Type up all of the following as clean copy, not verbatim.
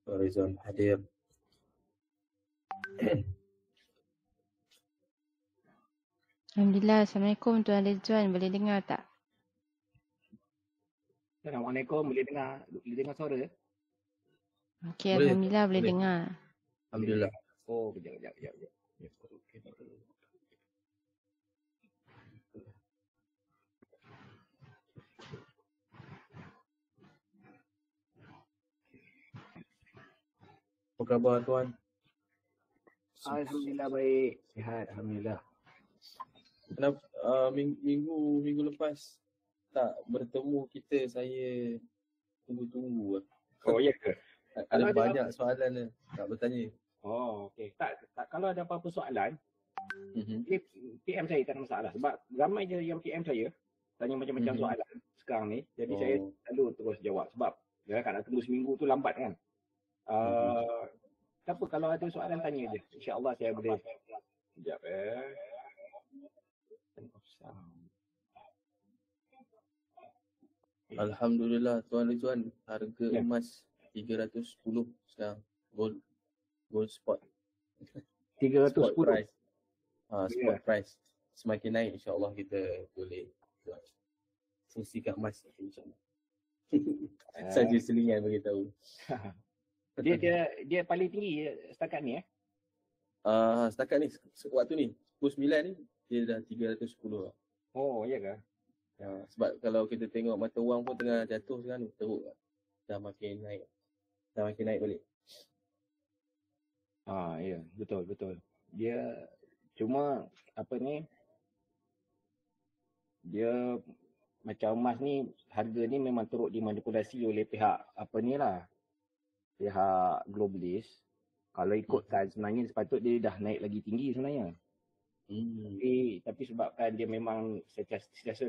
Rizwan hadir. Alhamdulillah. Assalamualaikum Tuan Rizwan. Boleh dengar tak? Assalamualaikum. Boleh dengar suara? Okey, Boleh, Alhamdulillah boleh boleh. dengar. Alhamdulillah. Oh, kejap. Apa khabar tuan? Alhamdulillah baik. Sihat, alhamdulillah. Kenapa minggu lepas tak bertemu kita, saya tunggu-tunggu. Oh, ya ke? Ada banyak soalan ni nak bertanya. Oh, okey. Tak, kalau ada apa-apa soalan, Mhm. dia PM saya, tak ada masalah. Sebab ramai je yang PM saya tanya macam-macam soalan sekarang ni. Jadi saya selalu terus jawab. Sebab dia nak tunggu seminggu tu lambat kan. Tak apa, kalau ada soalan tanya je. InsyaAllah saya boleh. Sekejap Alhamdulillah Tuan Rizwan, harga emas 310 sekarang. Gold spot. 310 spot price. Spot price. Semakin naik insya-Allah kita boleh fungsikan emas insya-Allah. Saja selingan beritahu. Dia paling tinggi setakat ni Setakat ni waktu ni pukul 9 ni dia dah 310 lah. Oh, ya ke? Sebab kalau kita tengok mata wang pun tengah jatuh sekarang ni, teruk lah. Dah makin naik balik. Ya, betul. Dia cuma apa ni, dia macam emas ni, harga ni memang turut dimanipulasi oleh pihak pihak globalis. Kalau ikutkan sebenarnya sepatutnya dia dah naik lagi tinggi sebenarnya. Tapi sebabkan dia memang sentiasa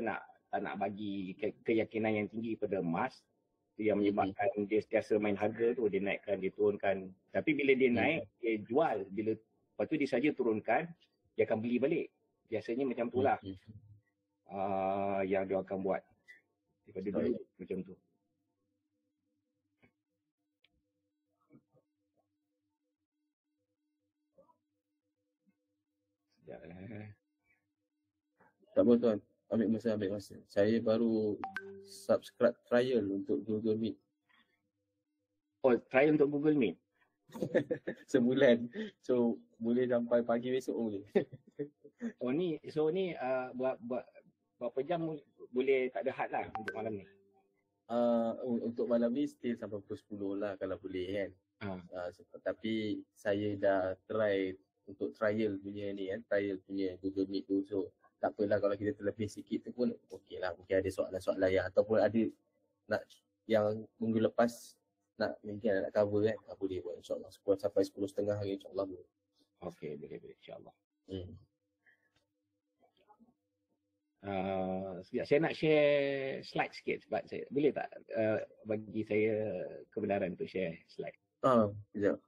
tak nak bagi keyakinan yang tinggi pada emas, itu yang menyebabkan dia sentiasa main harga tu, dia naikkan, dia turunkan. Tapi bila dia naik, dia jual. Lepas tu dia saja turunkan, dia akan beli balik. Biasanya macam tu lah yang dia akan buat. Daripada dulu macam tu. Tak apa tuan, ambil masa. Saya baru subscribe trial untuk Google Meet. Oh, trial untuk Google Meet? Sebulan. So boleh sampai pagi besok boleh. ni buat berapa jam boleh, tak ada had lah untuk malam ni? Untuk malam ni still sampai pukul 10 lah kalau boleh kan. Tapi saya dah try untuk trial punya ni kan, trial punya Google Meet tu. So tak apalah kalau kita terlebih sikit tu pun okey lah. Mungkin ada soalan-soalan yang ataupun ada nak yang minggu lepas mungkin nak cover kan, tak boleh buat insyaAllah 10 sampai 10.30 hari insyaAllah boleh. Okey, boleh insyaAllah. Sekejap, saya nak share slide sikit sebab saya boleh tak bagi saya kebenaran untuk share slide? Sekejap.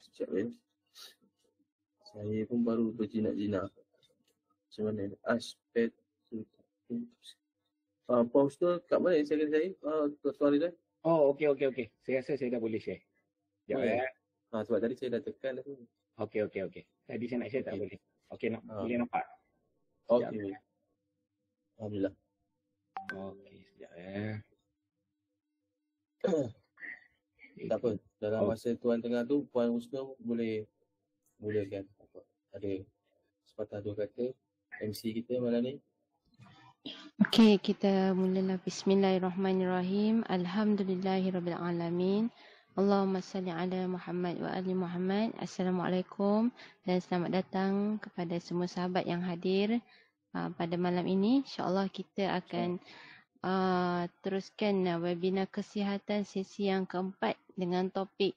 Sekejap saya pun baru berjinak-jinak macam mana aspek poster kat mana saya Tuan Rizal? Oh, okey. Saya rasa saya dah boleh share. Sekejap sebab tadi saya dah tekan dah tu. Okey. Tadi saya nak share tak boleh. Okey, boleh nampak? Okey. Alhamdulillah. Okey, sekejap Tak apa, dalam masa tuan tengah tu, Puan Husna boleh kan ada sepatah dua kata MC kita malam ni. Okey, kita mulalah. Bismillahirrahmanirrahim. Alhamdulillahirrabbilalamin. Allahumma salli ala Muhammad wa ali Muhammad. Assalamualaikum dan selamat datang kepada semua sahabat yang hadir pada malam ini. InsyaAllah kita akan teruskan webinar kesihatan sesi yang keempat dengan topik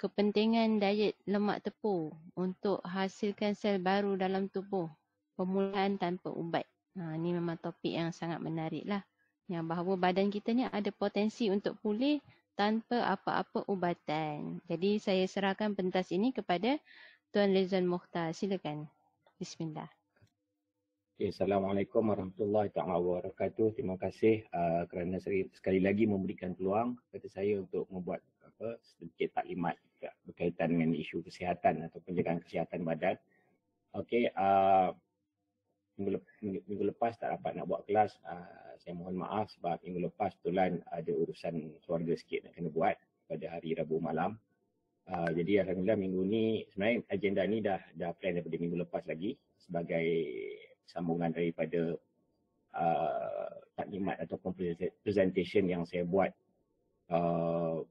kepentingan diet lemak tepung untuk hasilkan sel baru dalam tubuh, pemulaan tanpa ubat. Ni memang topik yang sangat menarik lah. Yang bahawa badan kita ni ada potensi untuk pulih tanpa apa-apa ubatan. Jadi saya serahkan pentas ini kepada Tuan Rizal Mukhtar. Silakan. Bismillah. Okay, Assalamualaikum warahmatullahi wabarakatuh. Terima kasih kerana sekali lagi memberikan peluang kepada saya untuk membuat sedikit taklimat berkaitan dengan isu kesihatan atau penjagaan kesihatan badan. Okey, minggu lepas tak dapat nak buat kelas. Saya mohon maaf sebab minggu lepas betulan ada urusan keluarga sikit nak kena buat pada hari Rabu malam. Jadi alhamdulillah minggu ni sebenarnya agenda ni dah plan daripada minggu lepas lagi sebagai sambungan daripada taklimat ataupun presentation yang saya buat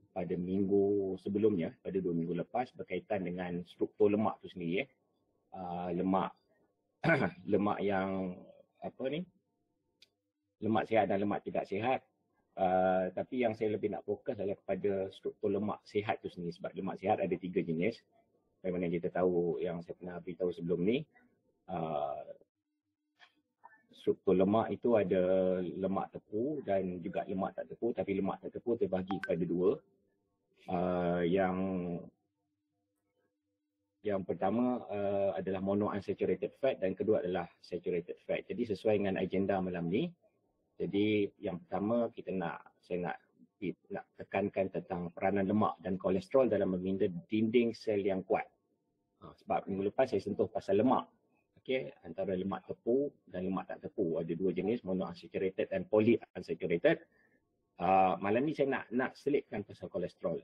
pada minggu sebelumnya, pada 2 minggu lepas berkaitan dengan struktur lemak tu sendiri. Lemak lemak yang lemak sihat dan lemak tidak sihat. Tapi yang saya lebih nak fokus adalah kepada struktur lemak sihat tu sendiri, sebab lemak sihat ada 3 jenis. Bagaimana kita tahu, yang saya pernah beritahu sebelum ni, struktur lemak itu ada lemak tepu dan juga lemak tak tepu, tapi lemak tak tepu terbahagi kepada 2. Yang pertama adalah monounsaturated fat dan kedua adalah saturated fat. Jadi sesuai dengan agenda malam ni, jadi yang pertama saya nak tekankan tentang peranan lemak dan kolesterol dalam membina dinding sel yang kuat. Sebab minggu lepas saya sentuh pasal lemak. Okay, antara lemak tepu dan lemak tak tepu. Ada 2 jenis, monounsaturated dan polyunsaturated. Malam ni saya nak selipkan pasal kolesterol.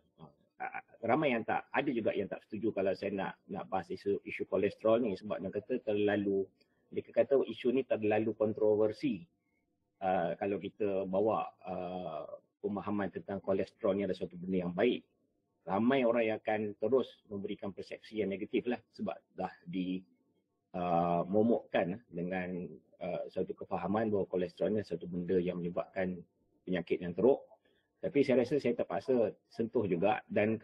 Ramai yang ada juga yang tak setuju kalau saya nak bahas isu kolesterol ni, sebab dia kata isu ni terlalu kontroversi. Kalau kita bawa pemahaman tentang kolesterol ni adalah suatu benda yang baik, ramai orang yang akan terus memberikan persepsi yang negatif lah, sebab dah momokkan dengan suatu kefahaman bahawa kolesterol ni satu benda yang menyebabkan penyakit yang teruk. Tapi saya rasa saya terpaksa sentuh juga dan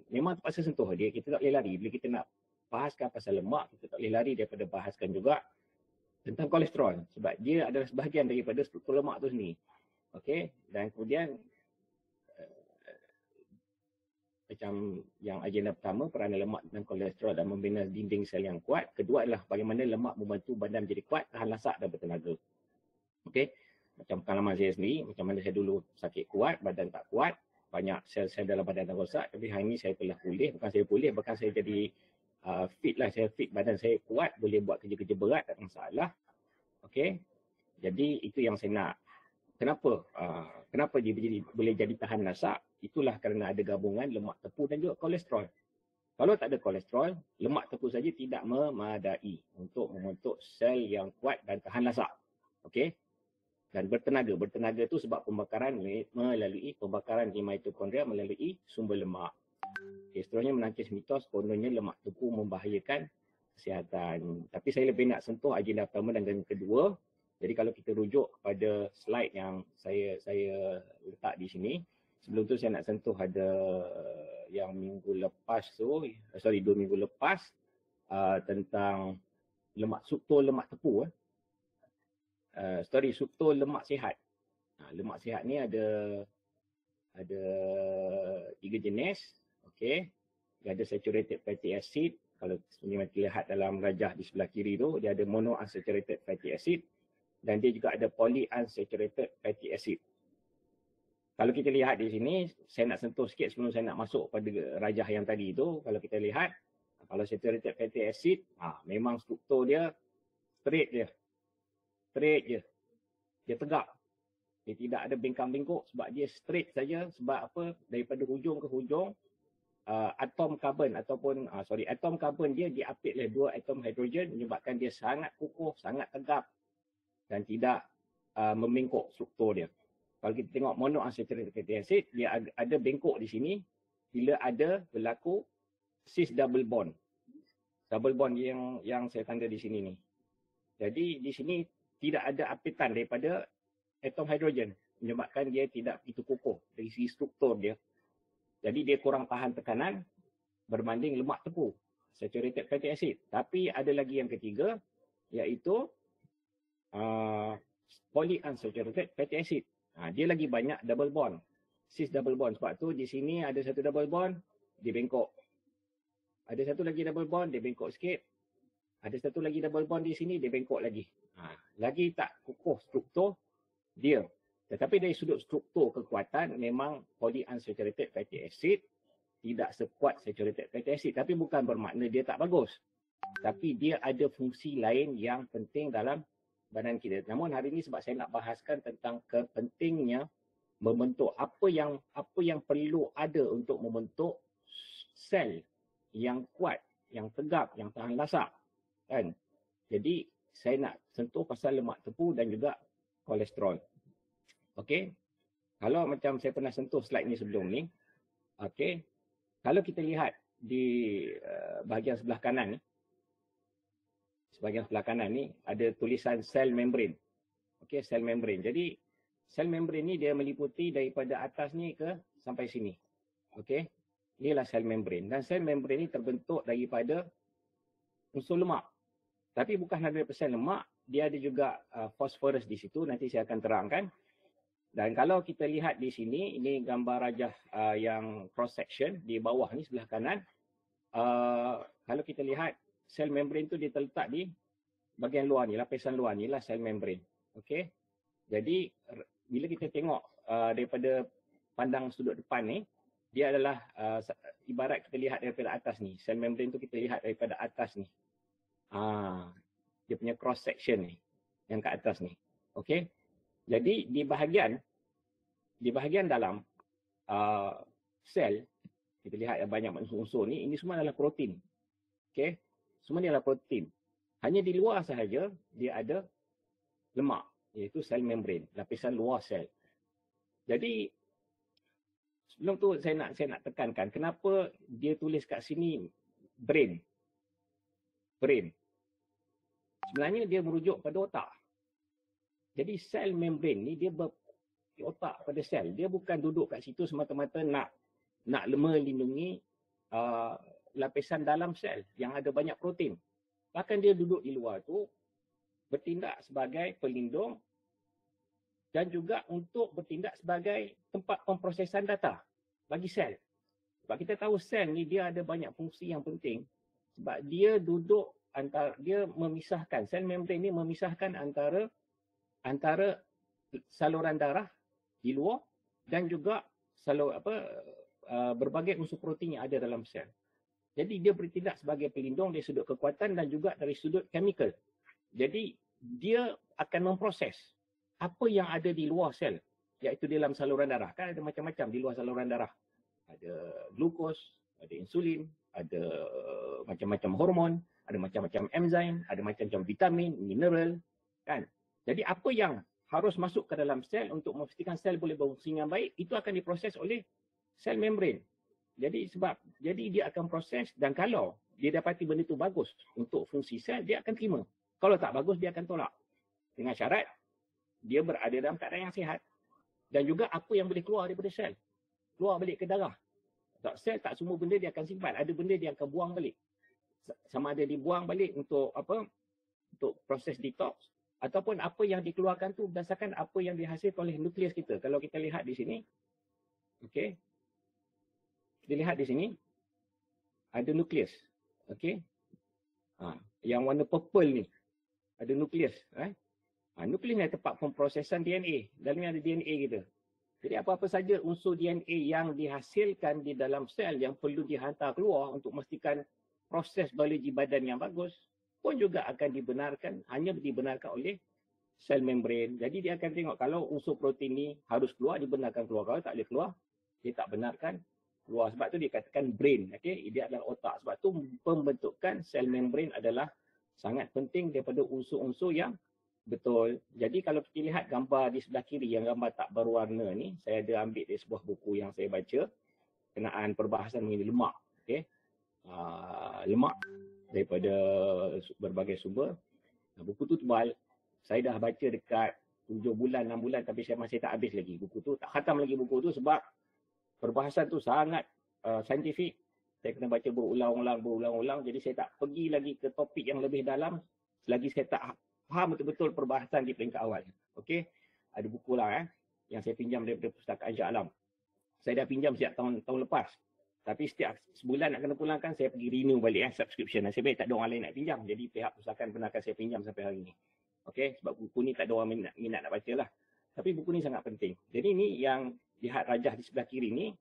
memang terpaksa sentuh dia. Kita tak boleh lari. Bila kita nak bahaskan pasal lemak, kita tak boleh lari daripada bahaskan juga tentang kolesterol, sebab dia adalah sebahagian daripada struktur lemak tu sendiri. Okey, dan kemudian macam yang agenda pertama, peranan lemak dan kolesterol dan membina dinding sel yang kuat. Kedua adalah bagaimana lemak membantu badan menjadi kuat, tahan lasak dan bertenaga. Okey, macam pengalaman saya sendiri, macam mana saya dulu sakit kuat, badan tak kuat, banyak sel-sel dalam badan dah rosak, tapi hari ini saya telah pulih. Bukan saya pulih, bahkan saya jadi fit lah, saya fit, badan saya kuat, boleh buat kerja-kerja berat, tak masalah. Okey, jadi itu yang saya nak. Kenapa dia boleh jadi tahan lasak? Itulah kerana ada gabungan lemak tepu dan juga kolesterol. Kalau tak ada kolesterol, lemak tepu saja tidak memadai untuk membentuk sel yang kuat dan tahan lasak. Okey? Dan bertenaga. Bertenaga itu sebab pembakaran melalui pembakaran di mitokondria melalui sumber lemak. Okay, seterusnya menangkis mitos kononnya lemak tepu membahayakan kesihatan. Tapi saya lebih nak sentuh agenda pertama dan kedua. Jadi kalau kita rujuk kepada slide yang saya letak di sini, sebelum tu saya nak sentuh ada yang minggu lepas tu, 2 minggu lepas tentang struktur lemak tepu. Struktur lemak sihat. Lemak sihat ni ada 3 jenis. Okey. Dia ada saturated fatty acid. Kalau sebenarnya kita lihat dalam rajah di sebelah kiri tu, dia ada monounsaturated fatty acid. Dan dia juga ada polyunsaturated fatty acid. Kalau kita lihat di sini, saya nak sentuh sikit sebelum saya nak masuk pada rajah yang tadi tu. Kalau kita lihat, kalau saturated fatty acid, memang struktur dia straight je. Dia tegak. Dia tidak ada bengkang-bengkok sebab dia straight saja. Sebab apa? Daripada hujung ke hujung, atom karbon dia diapit oleh 2 atom hidrogen, menyebabkan dia sangat kukuh, sangat tegap dan tidak membengkok struktur dia. Kalau kita tengok monounsaturated fatty acid, dia ada bengkok di sini bila ada berlaku cis double bond. Double bond yang saya tanda di sini ni. Jadi di sini tidak ada apitan daripada atom hidrogen, menyebabkan dia tidak begitu kukuh dari segi struktur dia. Jadi dia kurang tahan tekanan berbanding lemak tepu, saturated fatty acid. Tapi ada lagi yang ketiga, iaitu polyunsaturated fatty acid. Dia lagi banyak double bond. cis double bond. Sebab tu di sini ada satu double bond, dia bengkok. Ada satu lagi double bond, dia bengkok sikit. Ada satu lagi double bond di sini, dia bengkok lagi. Lagi tak kukuh struktur dia. Tetapi dari sudut struktur kekuatan, memang polyunsaturated fatty acid tidak sekuat saturated fatty acid. Tapi bukan bermakna dia tak bagus. Tapi dia ada fungsi lain yang penting dalam badan kita. Namun hari ini sebab saya nak bahaskan tentang kepentingnya membentuk apa yang perlu ada untuk membentuk sel yang kuat, yang tegap, yang tahan lasak. Kan? Jadi saya nak sentuh pasal lemak tepu dan juga kolesterol. Okey. Kalau macam saya pernah sentuh slide ni sebelum ni. Okey. Kalau kita lihat di bahagian sebelah kanan ni. Sebahagian sebelah kanan ni ada tulisan sel membrane. Okey, sel membrane. Jadi sel membrane ni dia meliputi daripada atas ni ke sampai sini. Okey. Inilah sel membrane. Dan sel membrane ni terbentuk daripada unsur lemak. Tapi bukan 100% lemak, dia ada juga fosforus di situ, nanti saya akan terangkan. Dan kalau kita lihat di sini, ini gambar rajah yang cross section di bawah ni sebelah kanan. Kalau kita lihat sel membrane tu dia terletak di bahagian luar ni, lapisan luar ni lah sel membrane. Okey. Jadi bila kita tengok daripada pandang sudut depan ni, dia adalah ibarat kita lihat daripada atas ni. Sel membrane tu kita lihat daripada atas ni. Dia punya cross section ni yang kat atas ni. Okey. Jadi di bahagian dalam sel kita lihat yang banyak unsur ni, ini semua adalah protein. Okey. Semua ni adalah protein. Hanya di luar sahaja dia ada lemak, iaitu sel membrane, lapisan luar sel. Jadi sebelum tu saya nak tekankan kenapa dia tulis kat sini brain. Sebenarnya dia merujuk pada otak. Jadi sel membrane ni dia di otak pada sel. Dia bukan duduk kat situ semata-mata nak melindungi lapisan dalam sel yang ada banyak protein. Bahkan dia duduk di luar tu bertindak sebagai pelindung dan juga untuk bertindak sebagai tempat pemprosesan data bagi sel. Sebab kita tahu sel ni dia ada banyak fungsi yang penting sebab dia duduk dia memisahkan, sel membrane ni memisahkan antara saluran darah di luar dan juga berbagai unsur protein yang ada dalam sel. Jadi dia bertindak sebagai pelindung dari sudut kekuatan dan juga dari sudut chemical. Jadi dia akan memproses apa yang ada di luar sel, iaitu di dalam saluran darah. Kan ada macam-macam di luar saluran darah. Ada glukos, ada insulin, ada macam-macam hormon, ada macam-macam enzim, ada macam-macam vitamin, mineral, kan. Jadi apa yang harus masuk ke dalam sel untuk memastikan sel boleh berfungsi dengan baik, itu akan diproses oleh sel membrane. Jadi dia akan proses dan kalau dia dapati benda itu bagus untuk fungsi sel, dia akan terima. Kalau tak bagus, dia akan tolak. Dengan syarat dia berada dalam keadaan yang sihat. Dan juga apa yang boleh keluar daripada sel. Keluar balik ke darah. Sel tak semua benda dia akan simpan. Ada benda dia akan buang balik. Sama ada dibuang balik untuk untuk proses detox ataupun apa yang dikeluarkan tu berdasarkan apa yang dihasilkan oleh nukleus kita. Kalau kita lihat di sini, okey, kita lihat di sini ada nukleus, okey, yang warna purple ni ada nukleus, nukleus ni tempat pemprosesan DNA. Dalamnya ada DNA kita. Jadi apa-apa saja unsur DNA yang dihasilkan di dalam sel yang perlu dihantar keluar untuk memastikan proses biologi badan yang bagus pun juga akan hanya dibenarkan oleh sel membrane. Jadi dia akan tengok kalau unsur protein ni harus keluar, dibenarkan keluar. Kalau tak boleh keluar, dia tak benarkan keluar. Sebab tu dia katakan brain. Okay? Dia adalah otak. Sebab tu pembentukan sel membrane adalah sangat penting daripada unsur-unsur yang betul. Jadi kalau kita lihat gambar di sebelah kiri, yang gambar tak berwarna ni, saya ada ambil dari sebuah buku yang saya baca, kenaan perbahasan mengenai lemak. Okay? Lemak daripada berbagai sumber. Buku tu tebal. Saya dah baca dekat 7 bulan, 6 bulan tapi saya masih tak habis lagi buku tu. Tak khatam lagi buku tu sebab perbahasan tu sangat saintifik. Saya kena baca berulang-ulang. Jadi saya tak pergi lagi ke topik yang lebih dalam selagi saya tak faham betul-betul perbahasan di peringkat awal. Okey. Ada buku lah yang saya pinjam daripada Pustakaan Shah Alam. Saya dah pinjam sejak tahun lepas. Tapi setiap sebulan nak kena pulangkan, saya pergi renew balik subscription. Nasib baik tak ada orang lain nak pinjam. Jadi pihak pusakan benarkan saya pinjam sampai hari ini. Okey, sebab buku ni tak ada orang minat nak baca lah. Tapi buku ni sangat penting. Jadi ni yang lihat rajah di sebelah kiri ni,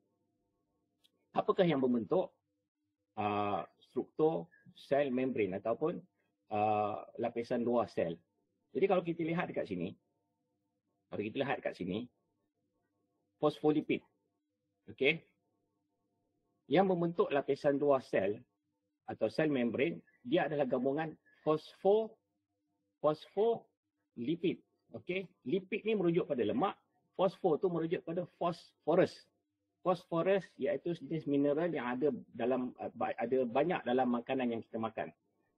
apakah yang membentuk struktur sel membran ataupun lapisan luar sel. Jadi kalau kita lihat dekat sini, fosfolipid. Okey. Yang membentuk lapisan luar sel atau sel membran, dia adalah gabungan fosfolipid. Okey, lipid ni merujuk pada lemak, fosfor tu merujuk pada fosforus. Fosforus iaitu jenis mineral yang ada banyak dalam makanan yang kita makan.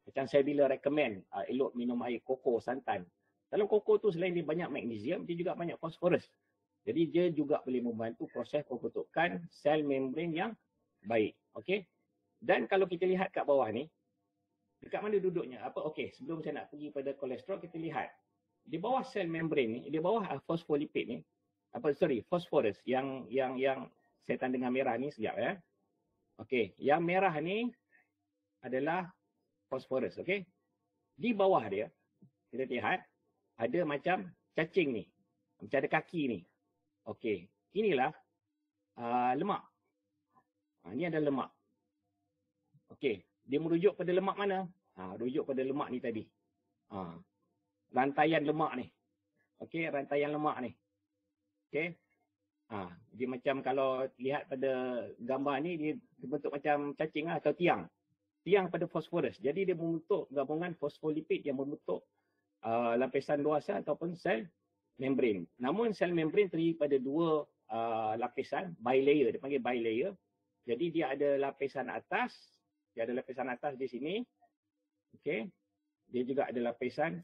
Macam saya bila recommend elok minum air koko santan. Dalam koko tu selain dia banyak magnesium, dia juga banyak fosforus. Jadi dia juga boleh membantu proses pembentukan sel membran yang baik. Okey. Dan kalau kita lihat kat bawah ni, dekat mana duduknya? Okey, sebelum saya nak pergi pada kolesterol, kita lihat. Di bawah sel membran ni, di bawah fosfolipid ni, fosforus yang saya tanda dengan merah ni sekejap ya. Okey, yang merah ni adalah fosforus, okey. Di bawah dia, kita lihat ada macam cacing ni. Macam ada kaki ni. Okey, inilah lemak. Ini adalah lemak. Okey, dia merujuk pada lemak mana? Rujuk pada lemak ni tadi. Rantaian lemak ni. Okey, rantaian lemak ni. Okey. Dia macam kalau lihat pada gambar ni, dia bentuk macam cacing atau tiang. Tiang pada fosforus. Jadi dia membentuk gabungan fosfolipid yang membentuk lapisan luar sel ataupun sel membran. Namun sel membran terdiri pada dua lapisan, bilayer. Dia panggil bilayer. Jadi dia ada lapisan atas. Dia ada lapisan atas di sini. Okey. Dia juga ada lapisan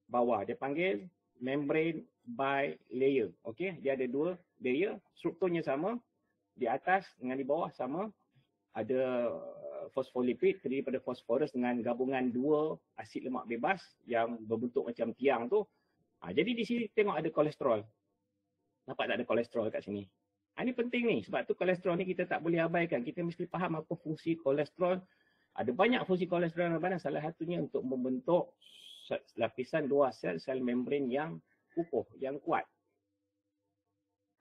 bawah. Dia panggil membrane bilayer. Okey, dia ada dua layer, strukturnya sama. Di atas dengan di bawah sama. Ada fosfolipid terdiri pada fosforus dengan gabungan dua asid lemak bebas yang berbentuk macam tiang tu. Jadi di sini tengok ada kolesterol. Nampak tak ada kolesterol kat sini? Ini penting ni, sebab tu kolesterol ni kita tak boleh abaikan. Kita mesti faham apa fungsi kolesterol. Ada banyak fungsi kolesterol dalam badan, salah satunya untuk membentuk lapisan luar sel membran yang kukuh, yang kuat.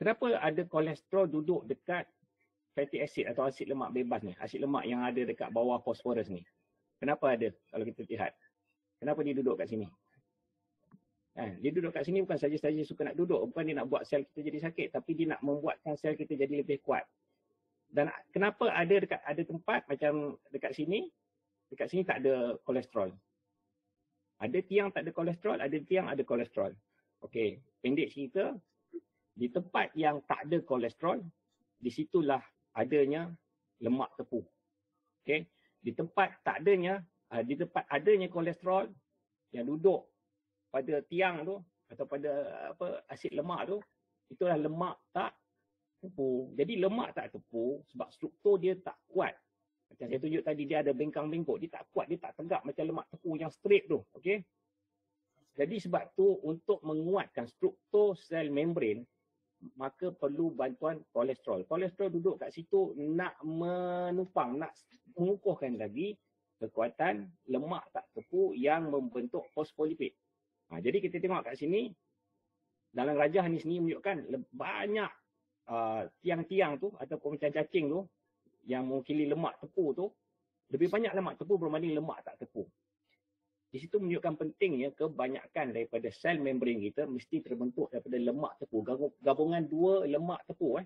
Kenapa ada kolesterol duduk dekat fatty acid atau asid lemak bebas ni? Asid lemak yang ada dekat bawah fosforus ni. Kenapa ada kalau kita lihat? Kenapa dia duduk kat sini? Dia duduk kat sini bukan saja suka nak duduk. Bukan dia nak buat sel kita jadi sakit. Tapi dia nak membuatkan sel kita jadi lebih kuat. Dan kenapa ada tempat macam dekat sini tak ada kolesterol. Ada tiang tak ada kolesterol, ada tiang ada kolesterol. Okey, pendek cerita, di tempat yang tak ada kolesterol, di situlah adanya lemak tepu. Okey, di tempat adanya kolesterol yang duduk pada tiang tu atau pada asid lemak tu, itulah lemak tak tepu. Jadi lemak tak tepu sebab struktur dia tak kuat. Macam saya tunjuk tadi, dia ada bengkang-bengkok, dia tak kuat, dia tak tegak macam lemak tepu yang straight tu. Okey. Jadi sebab tu untuk menguatkan struktur sel membran, maka perlu bantuan kolesterol. Kolesterol duduk kat situ nak menupang, nak mengukuhkan lagi kekuatan lemak tak tepu yang membentuk fosfolipid. Jadi kita tengok kat sini, dalam rajah ni sini menunjukkan banyak tiang-tiang tu ataupun macam cacing tu yang mewakili lemak tepu tu, lebih banyak lemak tepu berbanding lemak tak tepu. Di situ menunjukkan pentingnya kebanyakan daripada sel membran kita mesti terbentuk daripada lemak tepu. Gabungan dua lemak tepu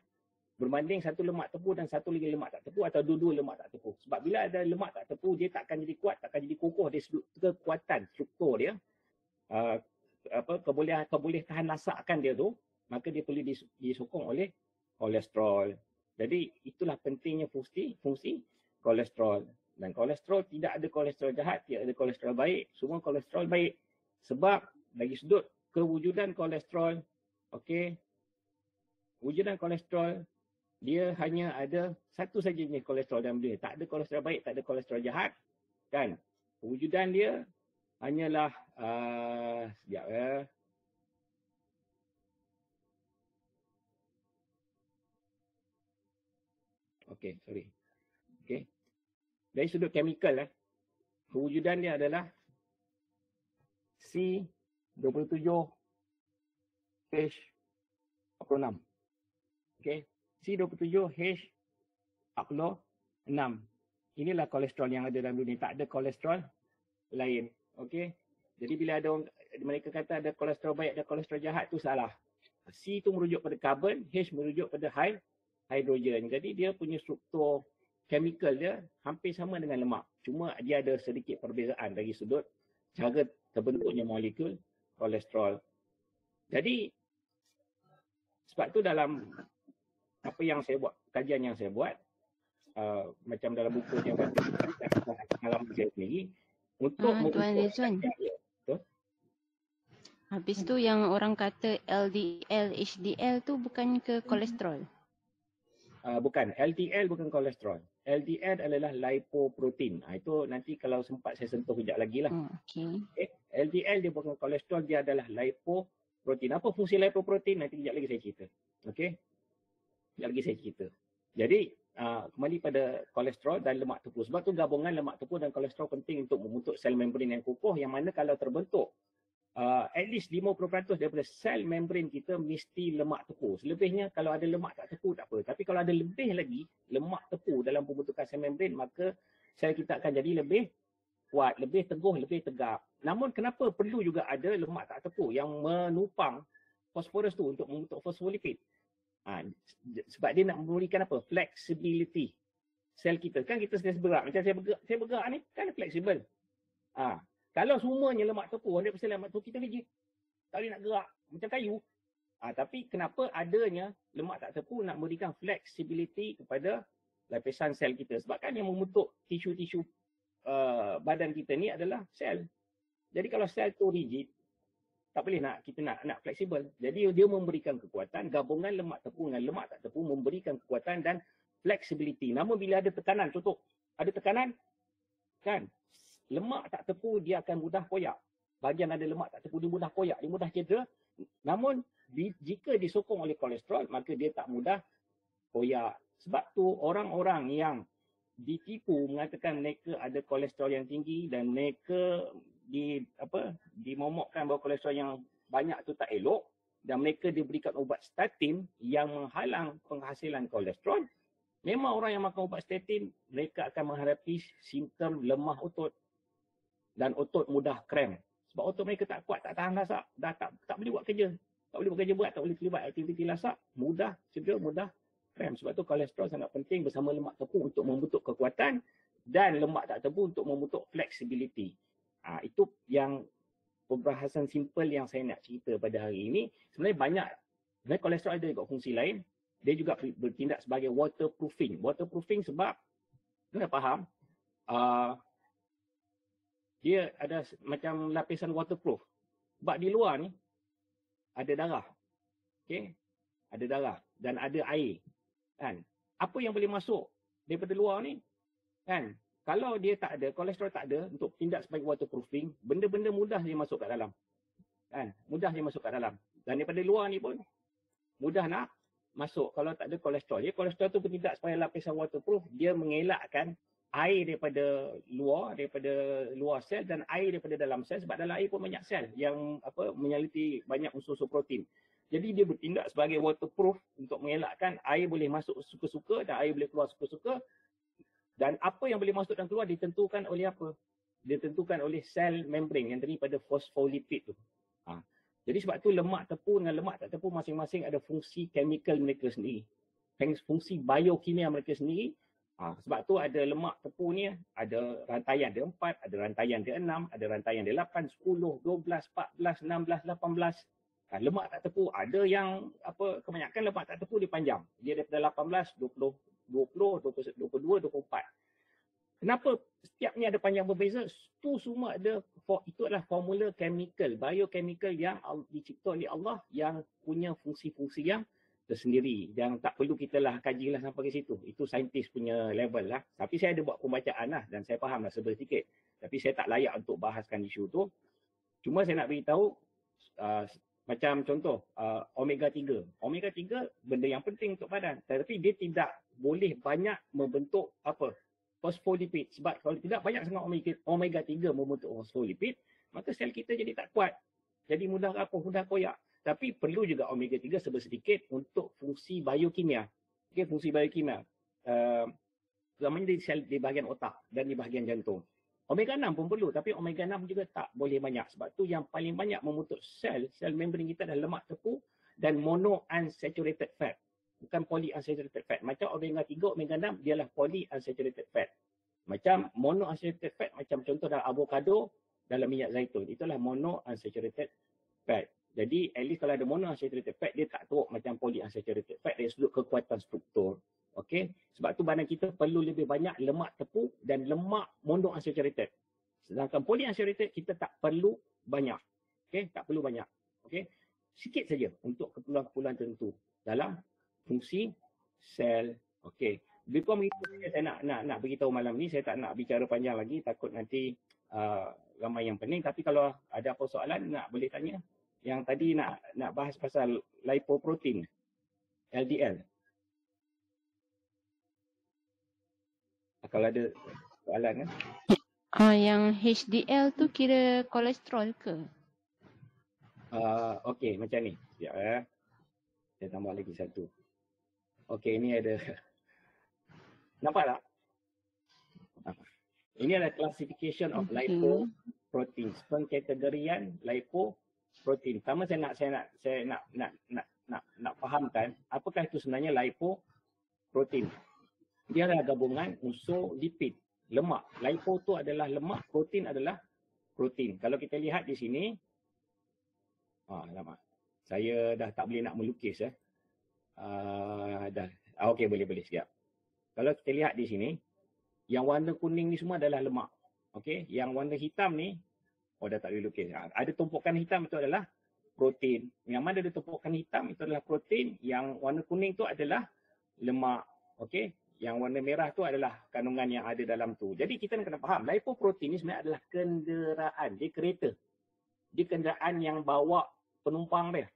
berbanding satu lemak tepu dan satu lagi lemak tak tepu atau dua-dua lemak tak tepu. Sebab bila ada lemak tak tepu, dia tak akan jadi kuat, tak akan jadi kokoh. Dia kekuatan struktur dia, boleh tahan lasakkan dia tu, maka dia perlu disokong oleh kolesterol. Jadi itulah pentingnya fungsi kolesterol. Dan kolesterol, tidak ada kolesterol jahat, tidak ada kolesterol baik, semua kolesterol baik. Sebab dari sudut kewujudan kolesterol, okey, wujudan kolesterol, dia hanya ada satu saja jenis kolesterol dalam dunia. Tak ada kolesterol baik, tak ada kolesterol jahat, kan? Wujudan dia hanyalah sekejap ya. Okey, sorry. Okey. Dari sudut chemical kewujudan dia adalah C27H46. Okey. C27H46. Inilah kolesterol yang ada dalam dunia. Tak ada kolesterol lain. Okey. Jadi bila ada orang, mereka kata ada kolesterol baik, ada kolesterol jahat, tu salah. C tu merujuk pada karbon, H merujuk pada hidrogen. Jadi dia punya struktur chemical dia hampir sama dengan lemak. Cuma dia ada sedikit perbezaan dari sudut cara terbentuknya molekul kolesterol. Jadi sebab tu dalam apa yang saya buat, kajian yang saya buat, macam dalam buku yang baca pengalaman saya sendiri, untuk Tuan Rizwan. Habis tu yang orang kata LDL, HDL tu bukan ke kolesterol? Bukan, LDL bukan kolesterol. LDL adalah lipoprotein. Itu nanti kalau sempat saya sentuh kejap lagi lah. Okay. LDL dia bukan kolesterol, dia adalah lipoprotein. Apa fungsi lipoprotein? Nanti kejap lagi saya cerita. Okey? Kejap lagi saya cerita. Jadi, kembali pada kolesterol dan lemak tepu. Sebab tu gabungan lemak tepu dan kolesterol penting untuk membentuk sel membran yang kukuh, yang mana kalau terbentuk at least 50% daripada sel membran kita mesti lemak tepu. Selebihnya kalau ada lemak tak tepu tak apa. Tapi kalau ada lebih lagi lemak tepu dalam pembentukan sel membran, maka sel kita akan jadi lebih kuat, lebih teguh, lebih tegap. Namun kenapa perlu juga ada lemak tak tepu yang menupang fosforus tu untuk membentuk fosfolipid? Sebab dia nak memberikan apa? Flexibility. Sel kita, kan kita sentiasa bergerak. Macam saya bergerak ni kan fleksibel. Kalau semuanya lemak tepu, 100% lemak tepu, kita rigid. Tak boleh nak gerak. Macam kayu. Tapi kenapa adanya lemak tak tepu nak memberikan flexibility kepada lapisan sel kita? Sebab kan yang membentuk tisu-tisu badan kita ni adalah sel. Jadi kalau sel tu rigid, tak boleh kita nak fleksibel. Jadi dia memberikan kekuatan, gabungan lemak tepu dengan lemak tak tepu memberikan kekuatan dan flexibility. Namun bila ada tekanan, contoh, ada tekanan, kan? Lemak tak tepu dia akan mudah koyak. Bahagian ada lemak tak tepu dia mudah koyak, dia mudah cedera. Namun jika disokong oleh kolesterol, maka dia tak mudah koyak. Sebab tu orang-orang yang ditipu mengatakan mereka ada kolesterol yang tinggi dan mereka dimomokkan bahawa kolesterol yang banyak tu tak elok dan mereka diberikan ubat statin yang menghalang penghasilan kolesterol. Memang orang yang makan ubat statin, mereka akan menghadapi simptom lemah otot dan otot mudah krem. Sebab otot mereka tak kuat, tak tahan lasak, dah tak boleh buat kerja. Tak boleh buat kerja berat, tak boleh terlibat aktiviti lasak, mudah cedera, mudah krem. Sebab tu kolesterol sangat penting bersama lemak tepu untuk membentuk kekuatan dan lemak tak tepu untuk membentuk flexibility. Itu yang pembahasan simple yang saya nak cerita pada hari ini. Sebenarnya kolesterol ada juga fungsi lain. Dia juga bertindak sebagai waterproofing. Waterproofing sebab, anda faham, dia ada macam lapisan waterproof. Sebab di luar ni ada darah. Okey? Ada darah dan ada air. Kan? Apa yang boleh masuk daripada luar ni? Kan? Kalau dia tak ada, kolesterol tak ada untuk tindak sebagai waterproofing, benda-benda mudah dia masuk kat dalam. Kan? Mudah dia masuk kat dalam. Dan daripada luar ni pun mudah nak masuk kalau tak ada kolesterol. Jadi kolesterol tu bertindak sebagai lapisan waterproof, dia mengelakkan air daripada luar sel dan air daripada dalam sel, sebab dalam air pun banyak sel yang menyaliti banyak unsur-unsur protein. Jadi dia bertindak sebagai waterproof untuk mengelakkan air boleh masuk suka-suka dan air boleh keluar suka-suka. Dan apa yang boleh masuk dan keluar ditentukan oleh apa? Ditentukan oleh sel membran yang terdiri pada fosfolipid tu. Jadi sebab tu lemak tepu dengan lemak tak tepu masing-masing ada fungsi chemical mereka sendiri. Fungsi biokimia mereka sendiri. Sebab tu ada lemak tepu ni, ada rantaian dia 4, ada rantaian dia 6, ada rantaian dia 8, 10, 12, 14, 16, 18. Lemak tak tepu, ada yang kebanyakan lemak tak tepu dia panjang. Dia daripada 18, 20, 22, 24. Kenapa setiap ni ada panjang berbeza? Itu semua itu adalah formula chemical, biochemical yang dicipta oleh Allah yang punya fungsi-fungsi yang tersendiri. Yang tak perlu kita kajilah sampai ke situ. Itu saintis punya level lah. Tapi saya ada buat pembacaan lah dan saya faham lah sedikit. Tapi saya tak layak untuk bahaskan isu tu. Cuma saya nak beritahu macam contoh omega 3. Omega 3 benda yang penting untuk badan. Tapi dia tidak boleh banyak membentuk apa? Fosfolipid. Sebab kalau tidak banyak sangat omega 3 membentuk fosfolipid, maka sel kita jadi tak kuat. Jadi mudah rapuh, mudah koyak. Tapi perlu juga omega 3 sedikit untuk fungsi biokimia. Okey, fungsi biokimia. Namanya di sel di bahagian otak dan di bahagian jantung. Omega 6 pun perlu, tapi omega 6 juga tak boleh banyak. Sebab tu yang paling banyak membentuk sel membran kita adalah lemak tepu dan monounsaturated fat. Bukan polyunsaturated fat. Macam omega 3, omega 6 dialah polyunsaturated fat. Macam monounsaturated fat, macam contoh dalam avocado, dalam minyak zaitun. Itulah monounsaturated fat. Jadi, at least kalau ada monounsaturated fat, dia tak teruk macam polyunsaturated fat dari sudut kekuatan struktur. Okey, sebab tu badan kita perlu lebih banyak lemak tepu dan lemak monounsaturated. Sedangkan polyunsaturated kita tak perlu banyak. Okey, tak perlu banyak. Okey, sikit saja untuk keperluan-keperluan tertentu dalam fungsi sel. Okey, before begitu saya nak beritahu malam ni, saya tak nak bicara panjang lagi, takut nanti ramai yang pening. Tapi kalau ada apa soalan nak boleh tanya. Yang tadi nak bahas pasal lipoprotein, LDL. Kalau ada soalan kan? Yang HDL tu kira kolesterol ke? Okey, macam ni. Sekejap saya tambah lagi satu. Okey, ini ada. Nampak tak? Ini adalah classification of lipoproteins. Pengkategorian lipoprotein. Pertama saya nak fahamkan apakah itu sebenarnya lipoprotein. Dia adalah gabungan unsur lipid, lemak. Lipo tu adalah lemak, protein adalah protein. Kalau kita lihat di sini, lama. Saya dah tak boleh nak melukis okey, boleh sekejap. Kalau kita lihat di sini, yang warna kuning ni semua adalah lemak. Okey, yang warna hitam ni dah tak boleh lukis. Ada tumpukan hitam itu adalah protein. Yang mana ada tumpukan hitam itu adalah protein, yang warna kuning tu adalah lemak. Okey. Yang warna merah tu adalah kandungan yang ada dalam tu. Jadi kita kena faham, lipoprotein ni sebenarnya adalah kenderaan. Dia kereta. Dia kenderaan yang bawa penumpang dia.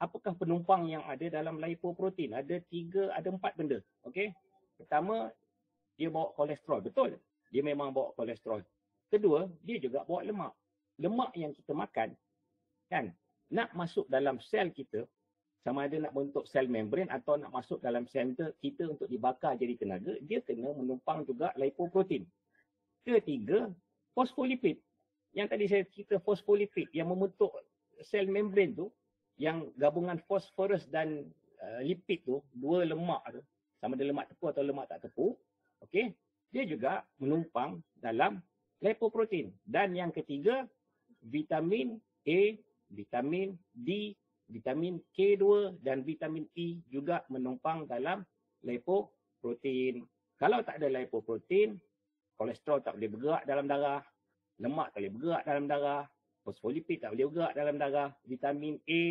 Apakah penumpang yang ada dalam lipoprotein? Ada 4 benda. Okey. Pertama, dia bawa kolesterol. Betul. Dia memang bawa kolesterol. Kedua, dia juga bawa lemak. Lemak yang kita makan, kan, nak masuk dalam sel kita, sama ada nak bentuk sel membran atau nak masuk dalam sel kita untuk dibakar jadi tenaga, dia kena menumpang juga lipoprotein. Ketiga, fosfolipid. Yang tadi saya cerita fosfolipid yang membentuk sel membran tu, yang gabungan fosforus dan lipid tu, dua lemak tu, sama ada lemak tepu atau lemak tak tepu, okey, dia juga menumpang dalam lipoprotein. Dan yang ketiga, vitamin A, vitamin D, vitamin K2 dan vitamin E juga menumpang dalam lipoprotein. Kalau tak ada lipoprotein, kolesterol tak boleh bergerak dalam darah, lemak tak boleh bergerak dalam darah, fosfolipid tak boleh bergerak dalam darah, vitamin A,